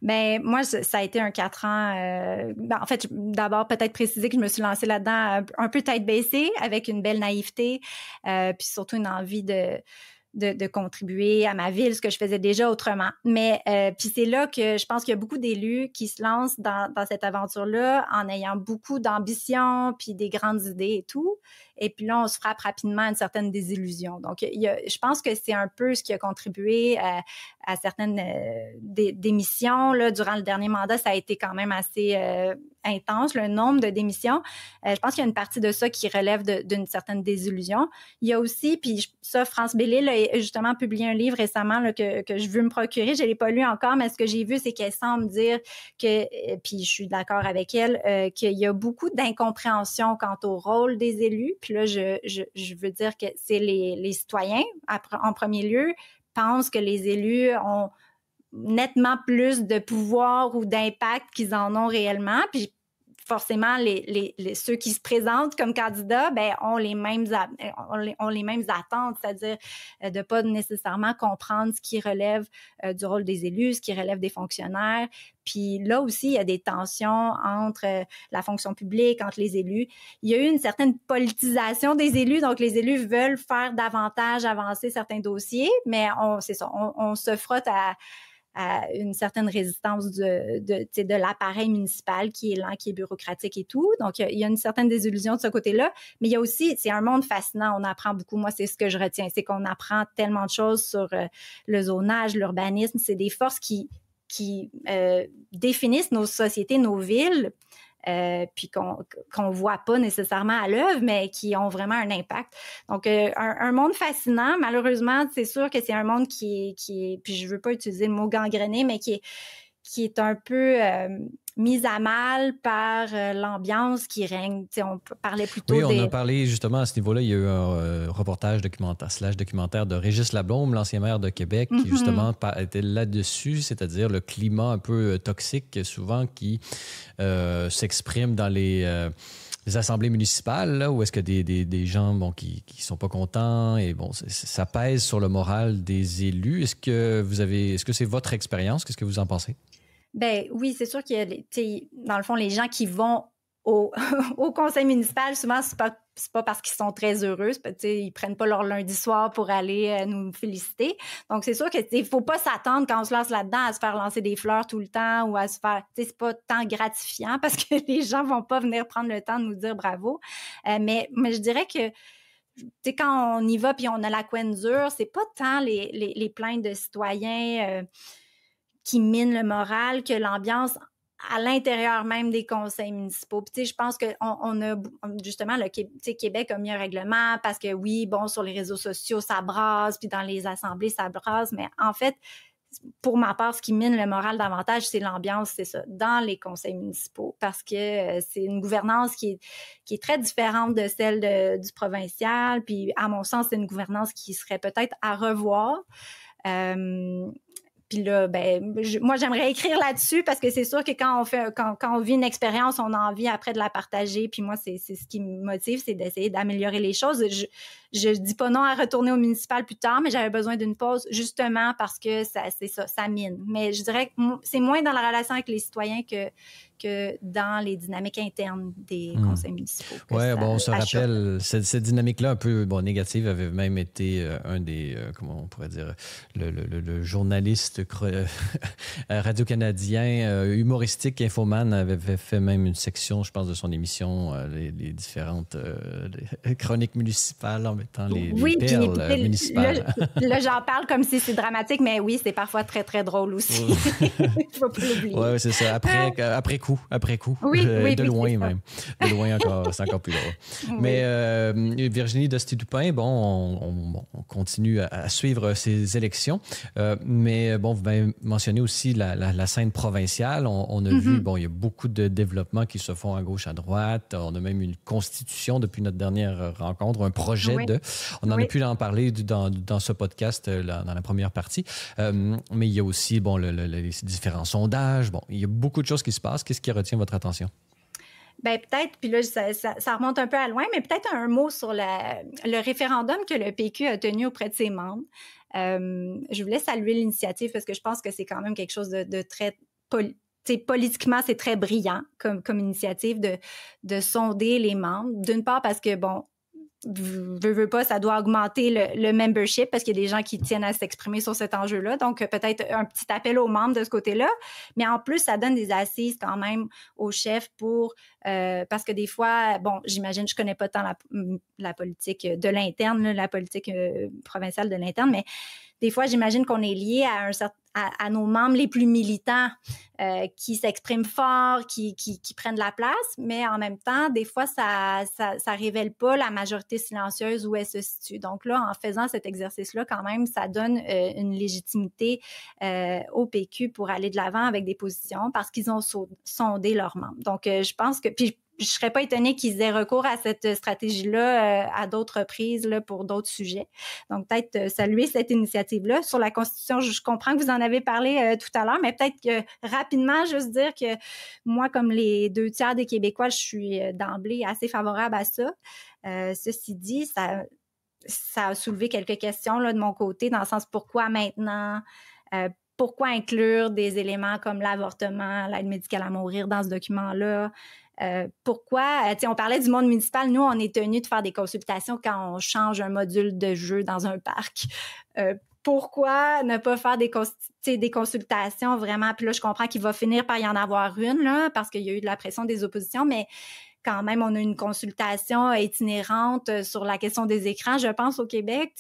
Moi, ça a été un 4 ans. En fait, d'abord, peut-être préciser que je me suis lancée là-dedans un peu tête baissée, avec une belle naïveté, puis surtout une envie de contribuer à ma ville, ce que je faisais déjà autrement. Mais puis c'est là que je pense qu'il y a beaucoup d'élus qui se lancent dans cette aventure-là en ayant beaucoup d'ambition, puis des grandes idées et tout. Et puis là, on se frappe rapidement à une certaine désillusion. Donc, je pense que c'est un peu ce qui a contribué à certaines démissions. Là, durant le dernier mandat, ça a été quand même assez intense, le nombre de démissions. Je pense qu'il y a une partie de ça qui relève d'une certaine désillusion. Il y a aussi, puis ça, France Bellil a justement publié un livre récemment là, que je veux me procurer. Je ne l'ai pas lu encore, mais ce que j'ai vu, c'est qu'elle semble dire que, puis je suis d'accord avec elle, qu'il y a beaucoup d'incompréhension quant au rôle des élus. Puis là, je veux dire que c'est les citoyens, en premier lieu, pensent que les élus ont nettement plus de pouvoir ou d'impact qu'ils en ont réellement. Puis forcément, ceux qui se présentent comme candidats, ont les mêmes attentes, c'est-à-dire de ne pas nécessairement comprendre ce qui relève du rôle des élus, ce qui relève des fonctionnaires. Puis là aussi, il y a des tensions entre la fonction publique, entre les élus. Il y a eu une certaine politisation des élus, donc les élus veulent faire davantage avancer certains dossiers, mais on se frotte à une certaine résistance de l'appareil municipal qui est lent, qui est bureaucratique et tout. Donc, il y a une certaine désillusion de ce côté-là. Mais il y a aussi, c'est un monde fascinant. On apprend beaucoup. Moi, c'est ce que je retiens. C'est qu'on apprend tellement de choses sur le zonage, l'urbanisme. C'est des forces qui définissent nos sociétés, nos villes, puis qu'on voit pas nécessairement à l'œuvre, mais qui ont vraiment un impact. Donc, un monde fascinant. Malheureusement, c'est sûr que c'est un monde qui est puis je veux pas utiliser le mot gangréné, mais qui est un peu mise à mal par l'ambiance qui règne. T'sais, on parlait plutôt Oui, on a parlé justement à ce niveau-là. Il y a eu un reportage documentaire de Régis Lablôme, l'ancien maire de Québec, qui justement était là-dessus, c'est-à-dire le climat un peu toxique souvent qui s'exprime dans les assemblées municipales, là, où est-ce que des gens qui sont pas contents et ça pèse sur le moral des élus. Est-ce que c'est votre expérience? Qu'est-ce que vous en pensez? Ben oui, c'est sûr qu'il y a, dans le fond, les gens qui vont au conseil municipal, souvent, c'est pas parce qu'ils sont très heureux, ils prennent pas leur lundi soir pour aller nous féliciter. Donc, c'est sûr qu'il faut pas s'attendre quand on se lance là-dedans à se faire lancer des fleurs tout le temps ou à se faire, c'est pas tant gratifiant parce que les gens vont pas venir prendre le temps de nous dire bravo. Mais je dirais que quand on y va puis on a la couenne dure, c'est pas tant les plaintes de citoyens qui minent le moral que l'ambiance à l'intérieur même des conseils municipaux. Puis, je pense qu'on a, justement, Québec a mis un règlement parce que, oui, sur les réseaux sociaux, ça brasse, puis dans les assemblées, ça brasse. Mais en fait, pour ma part, ce qui mine le moral davantage, c'est l'ambiance, c'est ça, dans les conseils municipaux. Parce que c'est une gouvernance qui est très différente de celle du provincial. Puis, à mon sens, c'est une gouvernance qui serait peut-être à revoir. Puis là, moi, j'aimerais écrire là-dessus parce que c'est sûr que quand on vit une expérience, on a envie après de la partager. Puis moi, c'est ce qui me motive, c'est d'essayer d'améliorer les choses. Je dis pas non à retourner au municipal plus tard, mais j'avais besoin d'une pause justement parce que ça mine. Mais je dirais que c'est moins dans la relation avec les citoyens que dans les dynamiques internes des conseils municipaux. Oui, on se rappelle, cette dynamique-là un peu négative avait même été un des, comment on pourrait dire, le journaliste radio-canadien humoristique Infoman avait fait même une section, je pense, de son émission, les différentes chroniques municipales en mettant les perles municipales. Là, j'en parle comme si c'est dramatique, mais oui, c'est parfois très, très drôle aussi. Il faut pas l'oublier. Oui, c'est ça. Après coup. Oui, de loin même. De loin encore, c'est encore plus drôle. Oui. Mais Virginie Dostie-Dupin, on continue à suivre ces élections. Mais vous m'avez mentionné aussi la scène provinciale. On a vu, il y a beaucoup de développements qui se font à gauche, à droite. On a même une constitution depuis notre dernière rencontre, un projet de... On en a pu en parler dans ce podcast, dans la première partie. Mais il y a aussi les différents sondages. Il y a beaucoup de choses qui se passent. Qu'est-ce qui retient votre attention? Peut-être, puis là, ça remonte un peu à loin, mais peut-être un mot sur le référendum que le PQ a tenu auprès de ses membres. Je voulais saluer l'initiative parce que je pense que c'est quand même quelque chose de très... politiquement, c'est très brillant comme initiative de sonder les membres. D'une part parce que, veux pas, ça doit augmenter le membership parce qu'il y a des gens qui tiennent à s'exprimer sur cet enjeu-là. Donc, peut-être un petit appel aux membres de ce côté-là. Mais en plus, ça donne des assises quand même aux chefs parce que des fois, j'imagine, je connais pas tant la politique de l'interne, la politique provinciale de l'interne, mais des fois, j'imagine qu'on est lié à nos membres les plus militants qui s'expriment fort, qui prennent de la place, mais en même temps, des fois, ça révèle pas la majorité silencieuse où elle se situe. Donc là, en faisant cet exercice-là, quand même, ça donne une légitimité au PQ pour aller de l'avant avec des positions parce qu'ils ont sondé leurs membres. Donc, je pense que... Puis, je ne serais pas étonnée qu'ils aient recours à cette stratégie-là à d'autres reprises là, pour d'autres sujets. Donc, peut-être saluer cette initiative-là. Sur la Constitution, je comprends que vous en avez parlé tout à l'heure, mais peut-être que rapidement, juste dire que moi, comme les 2/3 des Québécois, je suis d'emblée assez favorable à ça. Ceci dit, ça a soulevé quelques questions là, de mon côté, dans le sens pourquoi maintenant... pourquoi inclure des éléments comme l'avortement, l'aide médicale à mourir dans ce document-là? Pourquoi, on parlait du monde municipal, nous, on est tenu de faire des consultations quand on change un module de jeu dans un parc. Pourquoi ne pas faire des consultations vraiment? Puis là, je comprends qu'il va finir par y en avoir une, là, parce qu'il y a eu de la pression des oppositions, mais quand même, on a une consultation itinérante sur la question des écrans, je pense, au Québec,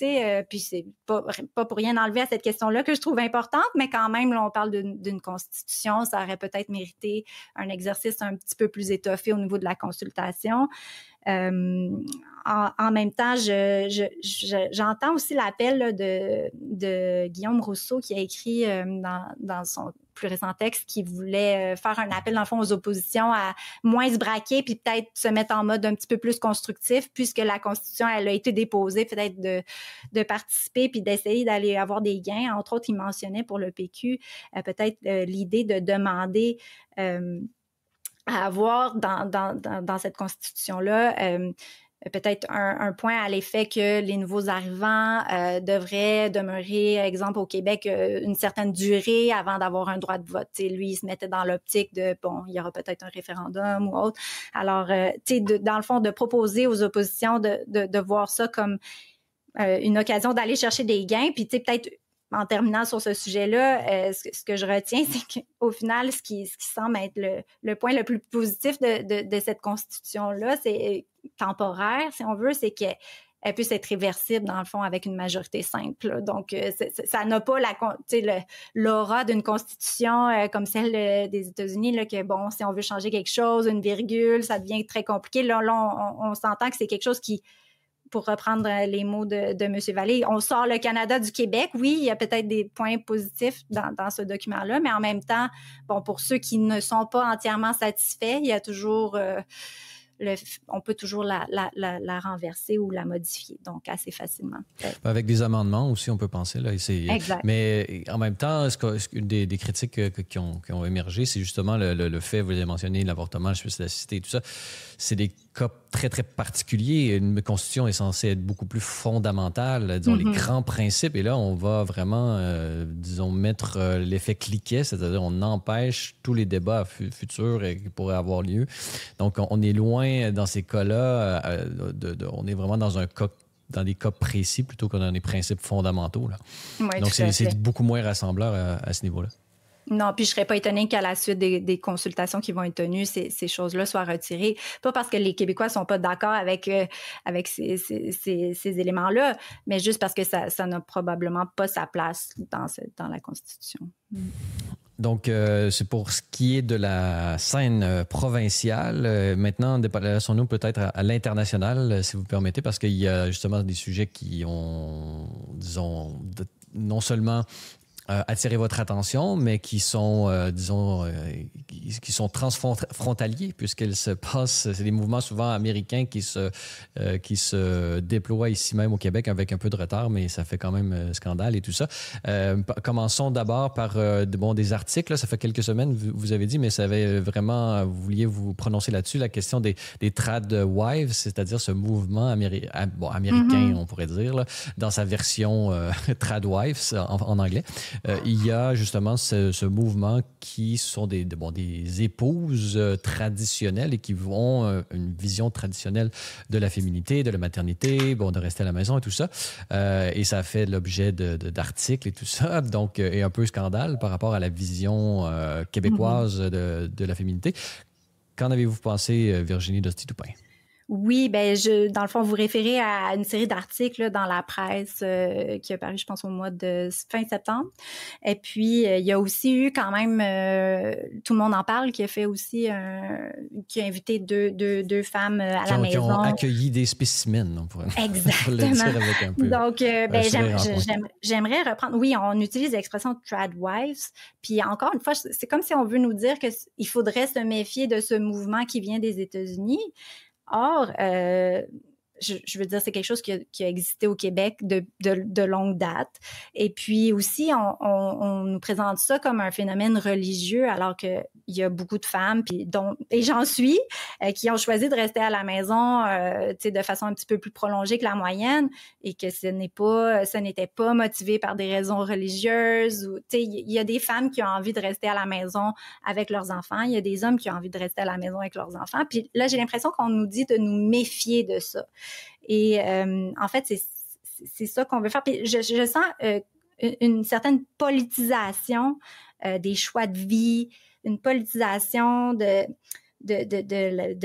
puis c'est pas pour rien enlever à cette question-là que je trouve importante, mais quand même, là, on parle d'une constitution, ça aurait peut-être mérité un exercice un petit peu plus étoffé au niveau de la consultation. En même temps, j'entends aussi l'appel là, de Guillaume Rousseau qui a écrit dans plus récent texte qui voulait faire un appel, dans le fond, aux oppositions à moins se braquer puis peut-être se mettre en mode un petit peu plus constructif, puisque la Constitution, elle a été déposée, peut-être de participer puis d'essayer d'aller avoir des gains. Entre autres, il mentionnait pour le PQ peut-être l'idée de demander à avoir dans cette Constitution-là peut-être un point à l'effet que les nouveaux arrivants devraient demeurer, exemple au Québec, une certaine durée avant d'avoir un droit de vote. T'sais, lui, il se mettait dans l'optique de, bon, il y aura peut-être un référendum ou autre. Alors, dans le fond, de proposer aux oppositions de voir ça comme une occasion d'aller chercher des gains, puis peut-être en terminant sur ce sujet-là, ce que je retiens, c'est qu'au final, ce qui semble être le point le plus positif de cette Constitution-là, c'est temporaire, si on veut, c'est qu'elle puisse être réversible, dans le fond, avec une majorité simple. Là. Donc, ça n'a pas l'aura d'une Constitution comme celle des États-Unis, là, que, bon, si on veut changer quelque chose, une virgule, ça devient très compliqué. Là, on s'entend que c'est quelque chose qui, pour reprendre les mots de M. Vallée, on sort le Canada du Québec. Oui, il y a peut-être des points positifs dans ce document-là, mais en même temps, bon, pour ceux qui ne sont pas entièrement satisfaits, il y a toujours... on peut toujours la renverser ou la modifier, donc assez facilement. Avec des amendements aussi, on peut penser. Là, exact. Mais en même temps, une des critiques qui ont émergé, c'est justement le fait, vous avez mentionné l'avortement, la spécificité et tout ça, c'est des cas très, très particuliers. Une constitution est censée être beaucoup plus fondamentale, disons, les grands principes. Et là, on va vraiment, disons, mettre l'effet cliquet, c'est-à-dire on empêche tous les débats futurs qui pourraient avoir lieu. Donc, on est loin, dans ces cas-là, on est vraiment dans des cas précis plutôt que dans des principes fondamentaux. Là. Oui, donc, c'est beaucoup moins rassembleur à ce niveau-là. Non, puis je ne serais pas étonnée qu'à la suite des consultations qui vont être tenues, ces choses-là soient retirées. Pas parce que les Québécois ne sont pas d'accord avec ces éléments-là, mais juste parce que ça n'a probablement pas sa place dans la Constitution. Donc, c'est pour ce qui est de la scène provinciale. Maintenant, déplaçons-nous peut-être à l'international, si vous permettez, parce qu'il y a justement des sujets qui ont, disons, non seulement attirer votre attention, mais qui sont, qui sont transfrontaliers, puisqu'ils se passent, c'est des mouvements souvent américains qui se déploient ici même au Québec avec un peu de retard, mais ça fait quand même scandale et tout ça. Commençons d'abord par des articles. Là, ça fait quelques semaines, vous avez dit, mais ça avait vraiment, vous vouliez vous prononcer là-dessus, la question des tradwives, c'est-à-dire ce mouvement américain, on pourrait dire, là, dans sa version tradwives en anglais. Il y a justement ce mouvement qui sont des épouses traditionnelles et qui ont une vision traditionnelle de la féminité, de la maternité, de rester à la maison et tout ça. Et ça fait l'objet d'articles et tout ça, donc, et un peu scandale par rapport à la vision québécoise de la féminité. Qu'en avez-vous pensé, Virginie Dosti-Toupin? Oui, dans le fond, vous référez à une série d'articles dans la presse qui a paru, je pense, au mois de fin septembre. Et puis, il y a aussi eu quand même, tout le monde en parle, qui a fait aussi, qui a invité deux femmes à la maison. Qui ont accueilli des spécimens, on pourrait Exactement. le dire avec un peu. Donc, j'aimerais reprendre. Oui, on utilise l'expression tradwives. Puis encore une fois, c'est comme si on veut nous dire qu'il faudrait se méfier de ce mouvement qui vient des États-Unis. Or, je veux dire, c'est quelque chose qui a existé au Québec de longue date. Et puis aussi, on nous présente ça comme un phénomène religieux, alors qu'il y a beaucoup de femmes, et j'en suis, qui ont choisi de rester à la maison de façon un petit peu plus prolongée que la moyenne, et que ce n'était pas motivé par des raisons religieuses. Il y a des femmes qui ont envie de rester à la maison avec leurs enfants, il y a des hommes qui ont envie de rester à la maison avec leurs enfants. Puis là, j'ai l'impression qu'on nous dit de nous méfier de ça. Et en fait, c'est ça qu'on veut faire. Puis je sens une certaine politisation des choix de vie, une politisation de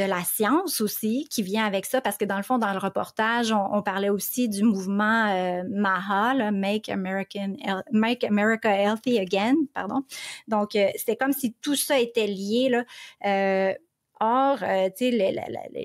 la science aussi qui vient avec ça, parce que dans le fond, dans le reportage, on parlait aussi du mouvement MAHA, là, Make America Healthy Again, pardon. Donc, c'est comme si tout ça était lié, là. Or, tu sais,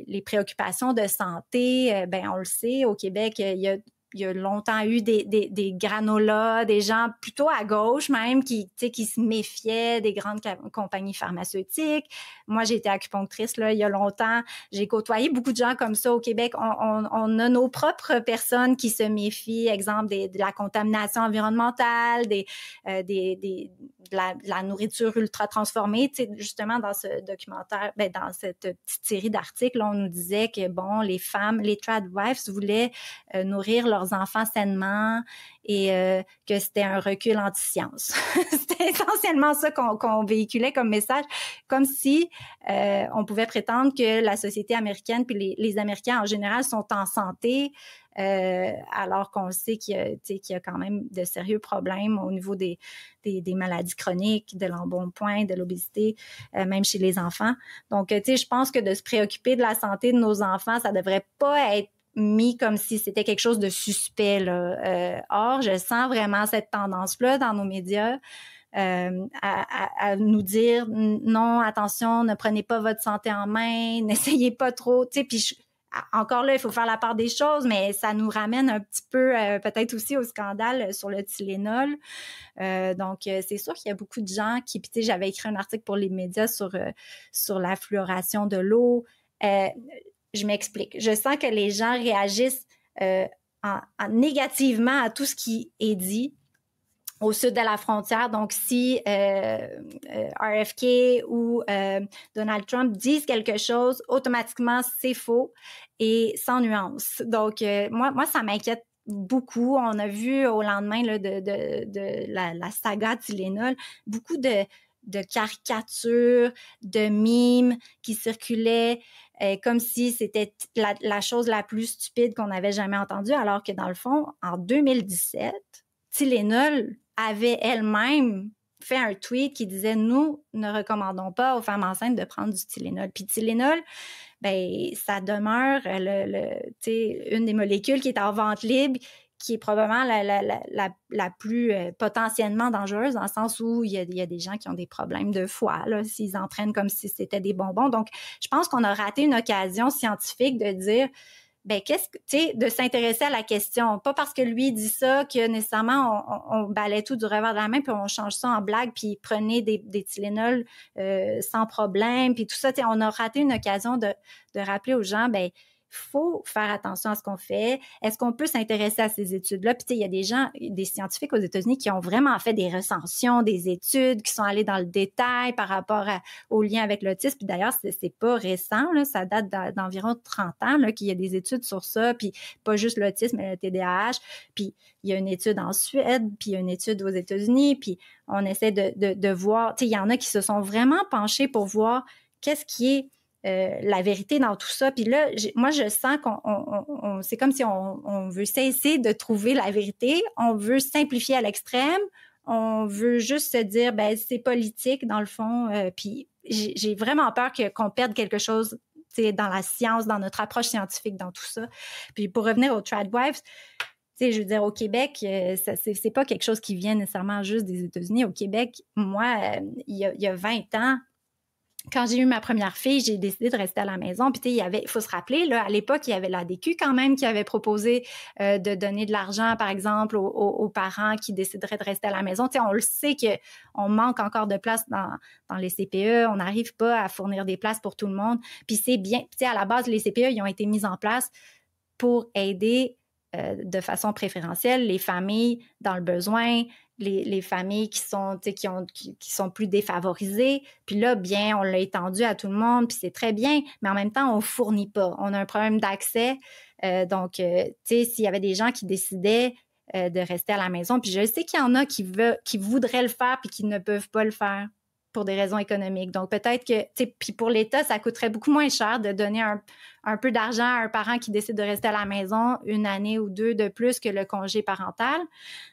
les préoccupations de santé, on le sait, au Québec, il y a y a longtemps eu des granolas, des gens plutôt à gauche même qui se méfiaient des grandes compagnies pharmaceutiques. Moi, j'ai été acupunctrice là, il y a longtemps. J'ai côtoyé beaucoup de gens comme ça au Québec. On a nos propres personnes qui se méfient, exemple de la contamination environnementale, de la nourriture ultra transformée. Tu sais, justement, dans ce documentaire, dans cette petite série d'articles, on nous disait que, bon, les femmes, les tradwives voulaient nourrir leurs enfants sainement et que c'était un recul anti-science. C'était essentiellement ça qu'on véhiculait comme message, comme si on pouvait prétendre que la société américaine puis les Américains en général sont en santé, alors qu'on sait qu'il y a quand même de sérieux problèmes au niveau des maladies chroniques, de l'embonpoint, de l'obésité, même chez les enfants. Donc, je pense que de se préoccuper de la santé de nos enfants, ça devrait pas être mis comme si c'était quelque chose de suspect, là. Or, je sens vraiment cette tendance-là dans nos médias à nous dire non, attention, ne prenez pas votre santé en main, n'essayez pas trop, tu sais, puis encore là, il faut faire la part des choses, mais ça nous ramène un petit peu peut-être aussi au scandale sur le Tylenol. Donc, c'est sûr qu'il y a beaucoup de gens qui, puis tu sais, j'avais écrit un article pour les médias sur la fluoration de l'eau. Je m'explique. Je sens que les gens réagissent négativement à tout ce qui est dit au sud de la frontière. Donc, si RFK ou Donald Trump disent quelque chose, automatiquement, c'est faux et sans nuance. Donc, moi, ça m'inquiète beaucoup. On a vu au lendemain là, de la saga Tylenol, beaucoup de caricatures, de mimes qui circulaient comme si c'était la chose la plus stupide qu'on avait jamais entendue, alors que dans le fond, en 2017, Tylenol avait elle-même fait un tweet qui disait « Nous ne recommandons pas aux femmes enceintes de prendre du Tylenol ». Puis Tylenol, ça demeure une des molécules qui est en vente libre, qui est probablement la plus potentiellement dangereuse, dans le sens où il y a des gens qui ont des problèmes de foie, là, s'ils en prennent comme si c'était des bonbons. Donc, je pense qu'on a raté une occasion scientifique de dire, de s'intéresser à la question. Pas parce que lui dit ça que nécessairement on balaie tout du revers de la main puis on change ça en blague puis prenez des Tylenol sans problème puis tout ça. On a raté une occasion de rappeler aux gens, faut faire attention à ce qu'on fait. Est-ce qu'on peut s'intéresser à ces études-là? Puis, il y a des scientifiques aux États-Unis qui ont vraiment fait des recensions, des études, qui sont allés dans le détail par rapport au lien avec l'autisme. Puis d'ailleurs, c'est pas récent, là, ça date d'environ 30 ans là, qu'il y a des études sur ça, puis pas juste l'autisme, mais le TDAH. Puis il y a une étude en Suède, puis il y a une étude aux États-Unis, puis on essaie de voir. Il y en a qui se sont vraiment penchés pour voir qu'est-ce qui est la vérité dans tout ça. Puis là, moi, je sens qu'on c'est comme si on veut cesser de trouver la vérité. On veut simplifier à l'extrême. On veut juste se dire, c'est politique, dans le fond. Puis j'ai vraiment peur qu'on perde quelque chose dans la science, dans notre approche scientifique, dans tout ça. Puis pour revenir aux tradwives, je veux dire, au Québec, c'est pas quelque chose qui vient nécessairement juste des États-Unis. Au Québec, moi, il y a 20 ans, quand j'ai eu ma première fille, j'ai décidé de rester à la maison. Puis, il faut se rappeler, là, à l'époque, il y avait l'ADQ quand même qui avait proposé de donner de l'argent, par exemple, aux parents qui décideraient de rester à la maison. On le sait qu'on manque encore de place dans les CPE. On n'arrive pas à fournir des places pour tout le monde. Puis, c'est bien. À la base, les CPE, ils ont été mis en place pour aider de façon préférentielle les familles dans le besoin, les familles qui sont plus défavorisées. Puis là, bien, on l'a étendu à tout le monde, puis c'est très bien, mais en même temps, on fournit pas. On a un problème d'accès. Donc, s'il y avait des gens qui décidaient de rester à la maison, puis je sais qu'il y en a qui voudraient le faire puis qui ne peuvent pas le faire pour des raisons économiques. Donc, peut-être que, puis pour l'État, ça coûterait beaucoup moins cher de donner un peu d'argent à un parent qui décide de rester à la maison une année ou deux de plus que le congé parental.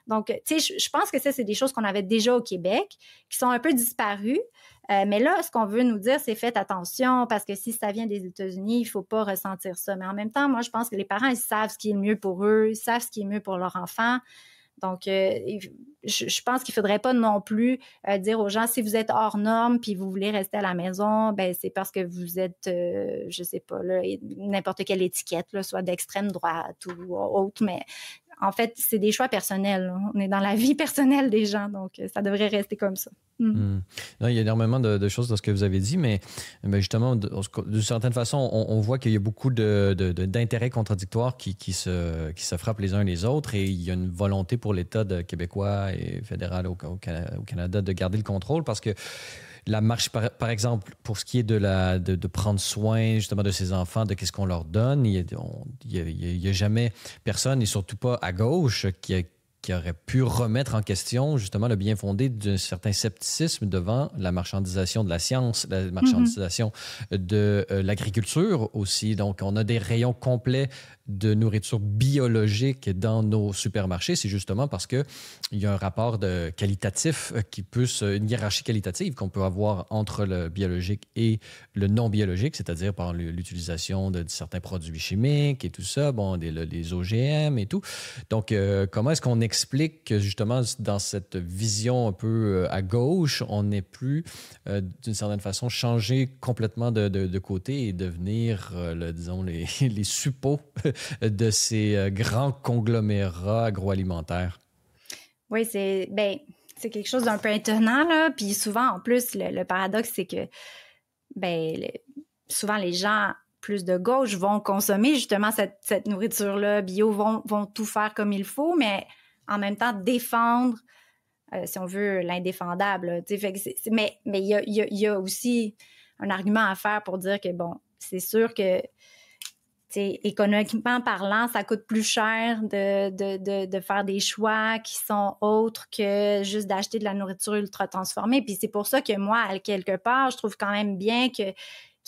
Donc, je pense que ça, c'est des choses qu'on avait déjà au Québec, qui sont un peu disparues. Mais là, ce qu'on veut nous dire, c'est faites attention, parce que si ça vient des États-Unis, il faut pas ressentir ça. Mais en même temps, moi, je pense que les parents, ils savent ce qui est le mieux pour eux, ils savent ce qui est mieux pour leur enfant. Donc, je pense qu'il ne faudrait pas non plus dire aux gens, si vous êtes hors norme puis vous voulez rester à la maison, ben c'est parce que vous êtes, je ne sais pas, là, n'importe quelle étiquette, là, soit d'extrême droite ou autre, mais en fait, c'est des choix personnels. Là. On est dans la vie personnelle des gens, donc ça devrait rester comme ça. Non, il y a énormément de choses dans ce que vous avez dit, mais justement, d'une certaine façon, on voit qu'il y a beaucoup d'intérêts contradictoires qui se frappent les uns les autres, et il y a une volonté pour l'État québécois et fédéral au Canada de garder le contrôle, parce que la marche, par exemple, pour ce qui est de prendre soin justement de ces enfants, de qu'est-ce qu'on leur donne, il n'y a jamais personne, et surtout pas à gauche, qui aurait pu remettre en question justement le bien fondé d'un certain scepticisme devant la marchandisation de la science, la marchandisation de l'agriculture aussi. Donc, on a des rayons complets de nourriture biologique dans nos supermarchés. C'est justement parce qu'il y a un rapport qualitatif une hiérarchie qualitative qu'on peut avoir entre le biologique et le non biologique, c'est-à-dire par l'utilisation de certains produits chimiques et tout ça, les OGM et tout. Donc, comment est-ce qu'on explique que justement dans cette vision un peu à gauche, on n'ait plus d'une certaine façon changé complètement de côté et devenir, disons, les suppôts de ces grands conglomérats agroalimentaires? Oui, c'est quelque chose d'un peu étonnant, là. Puis souvent, en plus, le paradoxe, c'est que souvent les gens plus de gauche vont consommer justement cette nourriture-là bio, vont tout faire comme il faut, mais en même temps défendre, si on veut, l'indéfendable. Mais il y a aussi un argument à faire pour dire que, c'est sûr que économiquement parlant, ça coûte plus cher de faire des choix qui sont autres que juste d'acheter de la nourriture ultra transformée. Puis c'est pour ça que moi, quelque part, je trouve quand même bien qu'il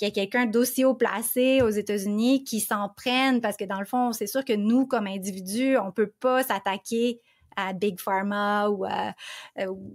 y ait quelqu'un d'aussi haut placé aux États-Unis qui s'en prenne, parce que dans le fond, c'est sûr que nous, comme individus, on peut pas s'attaquer à Big Pharma ou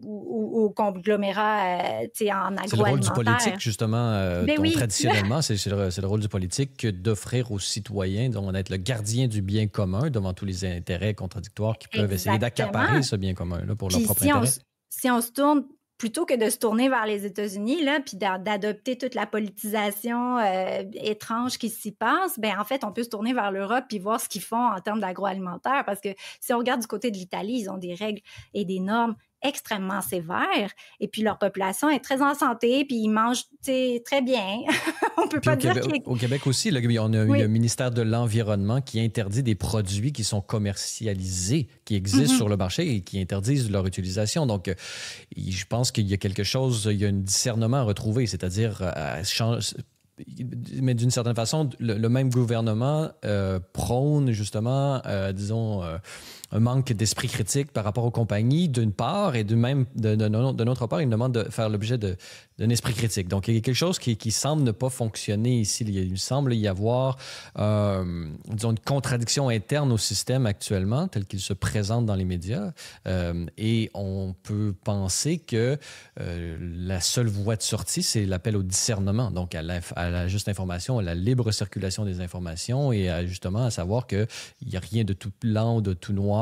au conglomérat en agroalimentaire. C'est le rôle du politique, justement. Traditionnellement, c'est le rôle du politique que d'offrir aux citoyens, d'être le gardien du bien commun devant tous les intérêts contradictoires qui peuvent essayer d'accaparer ce bien commun-là pour leur propre intérêt. Si on se tourne, plutôt que de se tourner vers les États-Unis, là, puis d'adopter toute la politisation étrange qui s'y passe, en fait, on peut se tourner vers l'Europe puis voir ce qu'ils font en termes d'agroalimentaire, parce que si on regarde du côté de l'Italie, ils ont des règles et des normes extrêmement sévères, et puis leur population est très en santé, puis ils mangent très bien. On peut pas dire au Québec aussi, là, il y a le ministère de l'Environnement qui interdit des produits qui sont commercialisés, qui existent sur le marché et qui interdisent leur utilisation. Donc, je pense qu'il y a quelque chose, il y a un discernement à retrouver, c'est-à-dire mais d'une certaine façon, le même gouvernement prône justement, un manque d'esprit critique par rapport aux compagnies, d'une part, et de notre part, il demande de faire l'objet d'un esprit critique. Donc, il y a quelque chose qui semble ne pas fonctionner ici. Il semble y avoir, une contradiction interne au système actuellement, tel qu'il se présente dans les médias. Et on peut penser que la seule voie de sortie, c'est l'appel au discernement, donc à la juste information, à la libre circulation des informations, et justement à savoir qu'il n'y a rien de tout blanc ou de tout noir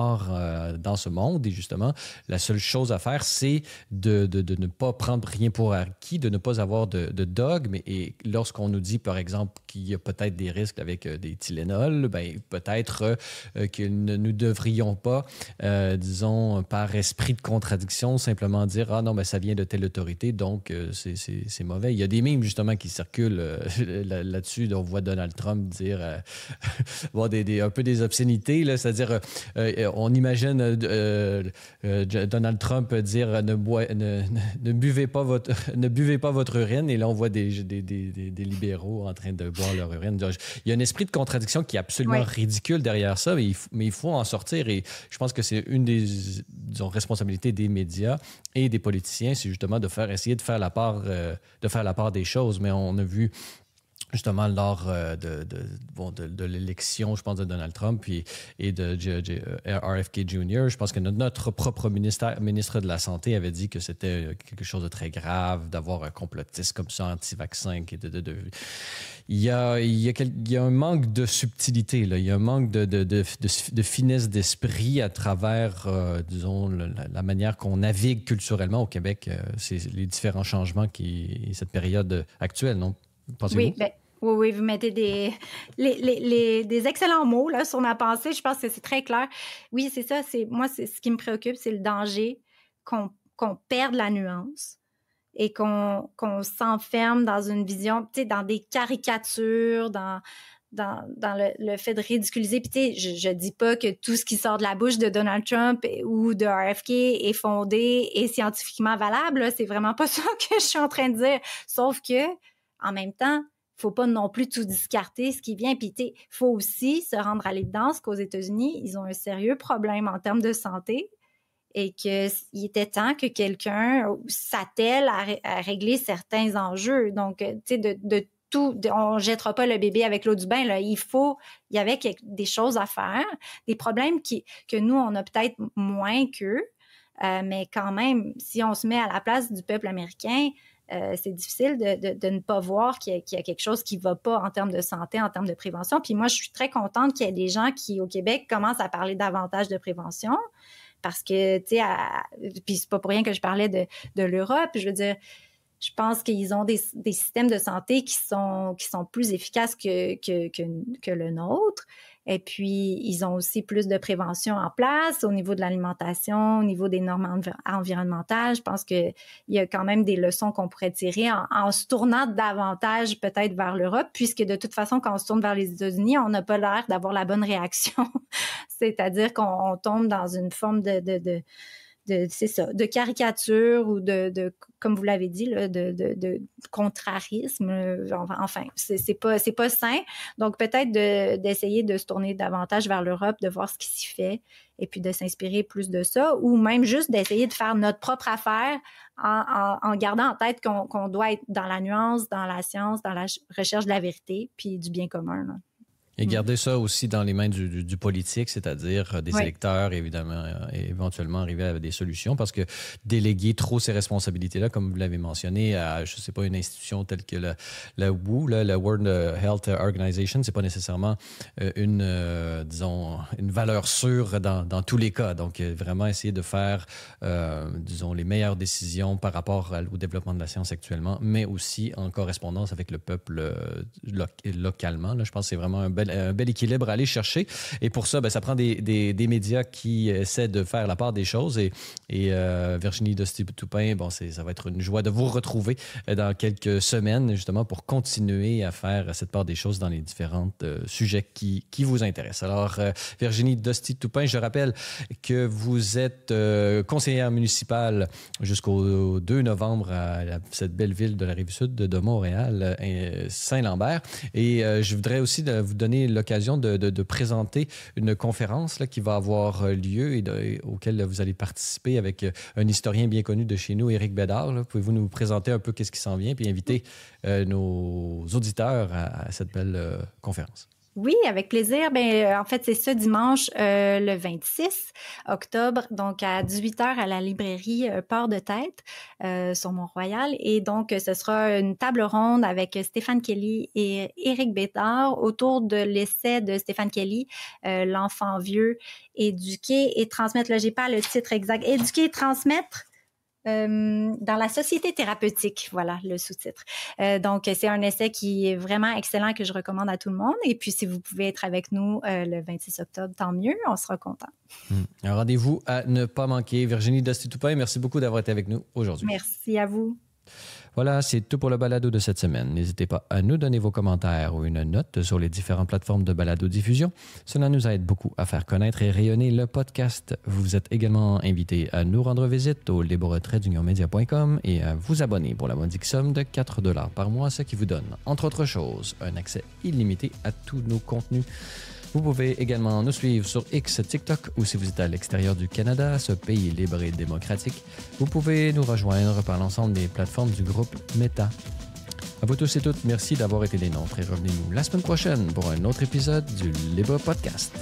dans ce monde. Et justement, la seule chose à faire, c'est de ne pas prendre rien pour acquis, de ne pas avoir de dogme. Et lorsqu'on nous dit, par exemple, qu'il y a peut-être des risques avec des Tylenol, peut-être que nous ne devrions pas, disons, par esprit de contradiction, simplement dire « Ah non, ça vient de telle autorité, donc c'est mauvais ». Il y a des mimes, justement, qui circulent là-dessus. On voit Donald Trump dire un peu des obscénités, là, c'est-à-dire on imagine Donald Trump dire ne buvez pas votre urine, et là on voit des libéraux en train de boire leur urine. Il y a un esprit de contradiction qui est absolument ridicule derrière ça, mais il faut en sortir, et je pense que c'est une des responsabilités des médias et des politiciens, c'est justement essayer de faire la part des choses. Mais on a vu justement lors de l'élection, je pense, de Donald Trump et de RFK Jr. Je pense que notre propre ministre de la Santé avait dit que c'était quelque chose de très grave d'avoir un complotiste comme ça, anti-vaccin. Il y a un manque de subtilité, là. Il y a un manque de finesse d'esprit à travers, disons, la manière qu'on navigue culturellement au Québec. C'est les différents changements cette période actuelle, non? Pensez-vous? Oui, oui, vous mettez des excellents mots là, sur ma pensée. Je pense que c'est très clair. Oui, c'est ça. Moi, c'est ce qui me préoccupe, c'est le danger qu'on perde la nuance et qu'on s'enferme dans une vision, tu sais, dans des caricatures, dans le fait de ridiculiser. Puis, tu sais, je dis pas que tout ce qui sort de la bouche de Donald Trump ou de RFK est fondé et scientifiquement valable. Là. C'est vraiment pas ça que je suis en train de dire. Sauf que, en même temps, faut pas non plus tout discarter ce qui vient. Puis, tu sais, faut aussi se rendre à l'évidence qu'aux États-Unis, ils ont un sérieux problème en termes de santé et qu'il était temps que quelqu'un s'attelle à régler certains enjeux. Donc, tu sais, on ne jettera pas le bébé avec l'eau du bain. Là. Il y avait des choses à faire, des problèmes que nous, on a peut-être moins qu'eux, mais quand même, si on se met à la place du peuple américain, c'est difficile de ne pas voir qu'il y a quelque chose qui ne va pas en termes de santé, en termes de prévention. Puis moi, je suis très contente qu'il y ait des gens qui, au Québec, commencent à parler davantage de prévention parce que, tu sais, puis c'est pas pour rien que je parlais de l'Europe. Je veux dire, je pense qu'ils ont des systèmes de santé qui sont plus efficaces que le nôtre. Et puis, ils ont aussi plus de prévention en place au niveau de l'alimentation, au niveau des normes environnementales. Je pense qu'il y a quand même des leçons qu'on pourrait tirer en se tournant davantage peut-être vers l'Europe, puisque de toute façon, quand on se tourne vers les États-Unis, on n'a pas l'air d'avoir la bonne réaction. C'est-à-dire qu'on tombe dans une forme c'est ça, de caricature ou de comme vous l'avez dit, là, de contrarisme. Enfin, c'est pas sain. Donc, peut-être d'essayer de se tourner davantage vers l'Europe, de voir ce qui s'y fait et puis de s'inspirer plus de ça ou même juste d'essayer de faire notre propre affaire en gardant en tête qu'on doit être dans la nuance, dans la science, dans la recherche de la vérité puis du bien commun, là. Et garder ça aussi dans les mains du politique, c'est-à-dire des électeurs, évidemment, et éventuellement arriver à des solutions, parce que déléguer trop ces responsabilités-là, comme vous l'avez mentionné, à, je ne sais pas, une institution telle que la WHO, la World Health Organization, c'est pas nécessairement disons, une valeur sûre dans tous les cas. Donc, vraiment essayer de faire, disons, les meilleures décisions par rapport au développement de la science actuellement, mais aussi en correspondance avec le peuple localement. Là, je pense que c'est vraiment un bel équilibre à aller chercher. Et pour ça, ça prend des médias qui essaient de faire la part des choses. Et Virginie Dostie-Toupin, ça va être une joie de vous retrouver dans quelques semaines, justement, pour continuer à faire cette part des choses dans les différents sujets qui vous intéressent. Alors, Virginie Dostie-Toupin, je rappelle que vous êtes conseillère municipale jusqu'au 2 novembre à cette belle ville de la Rive-Sud de Montréal, Saint-Lambert. Et je voudrais aussi vous donner l'occasion de présenter une conférence là, qui va avoir lieu et auquel vous allez participer avec un historien bien connu de chez nous, Éric Bédard. Là. Pouvez-vous nous présenter un peu qu'est-ce qui s'en vient puis inviter nos auditeurs à cette belle conférence? Oui, avec plaisir. En fait, c'est ce dimanche, le 26 octobre, donc à 18h à la librairie Port de Tête sur Mont-Royal. Et donc, ce sera une table ronde avec Stéphane Kelly et Éric Bédard autour de l'essai de Stéphane Kelly, L'enfant vieux, éduquer et transmettre. Là, j'ai pas le titre exact. Éduquer et transmettre. Dans la société thérapeutique, voilà le sous-titre. Donc, c'est un essai qui est vraiment excellent que je recommande à tout le monde. Et puis, si vous pouvez être avec nous le 26 octobre, tant mieux, on sera content. Un rendez-vous à ne pas manquer. Virginie Dostie-Toupin, merci beaucoup d'avoir été avec nous aujourd'hui. Merci à vous. Voilà, c'est tout pour le balado de cette semaine. N'hésitez pas à nous donner vos commentaires ou une note sur les différentes plateformes de balado-diffusion. Cela nous aide beaucoup à faire connaître et rayonner le podcast. Vous êtes également invité à nous rendre visite au libre-media.com et à vous abonner pour la modique somme de 4 $ par mois, ce qui vous donne, entre autres choses, un accès illimité à tous nos contenus. Vous pouvez également nous suivre sur X, TikTok ou si vous êtes à l'extérieur du Canada, ce pays libre et démocratique, vous pouvez nous rejoindre par l'ensemble des plateformes du groupe Meta. À vous tous et toutes, merci d'avoir été des nôtres et revenez-nous la semaine prochaine pour un autre épisode du Libre Podcast.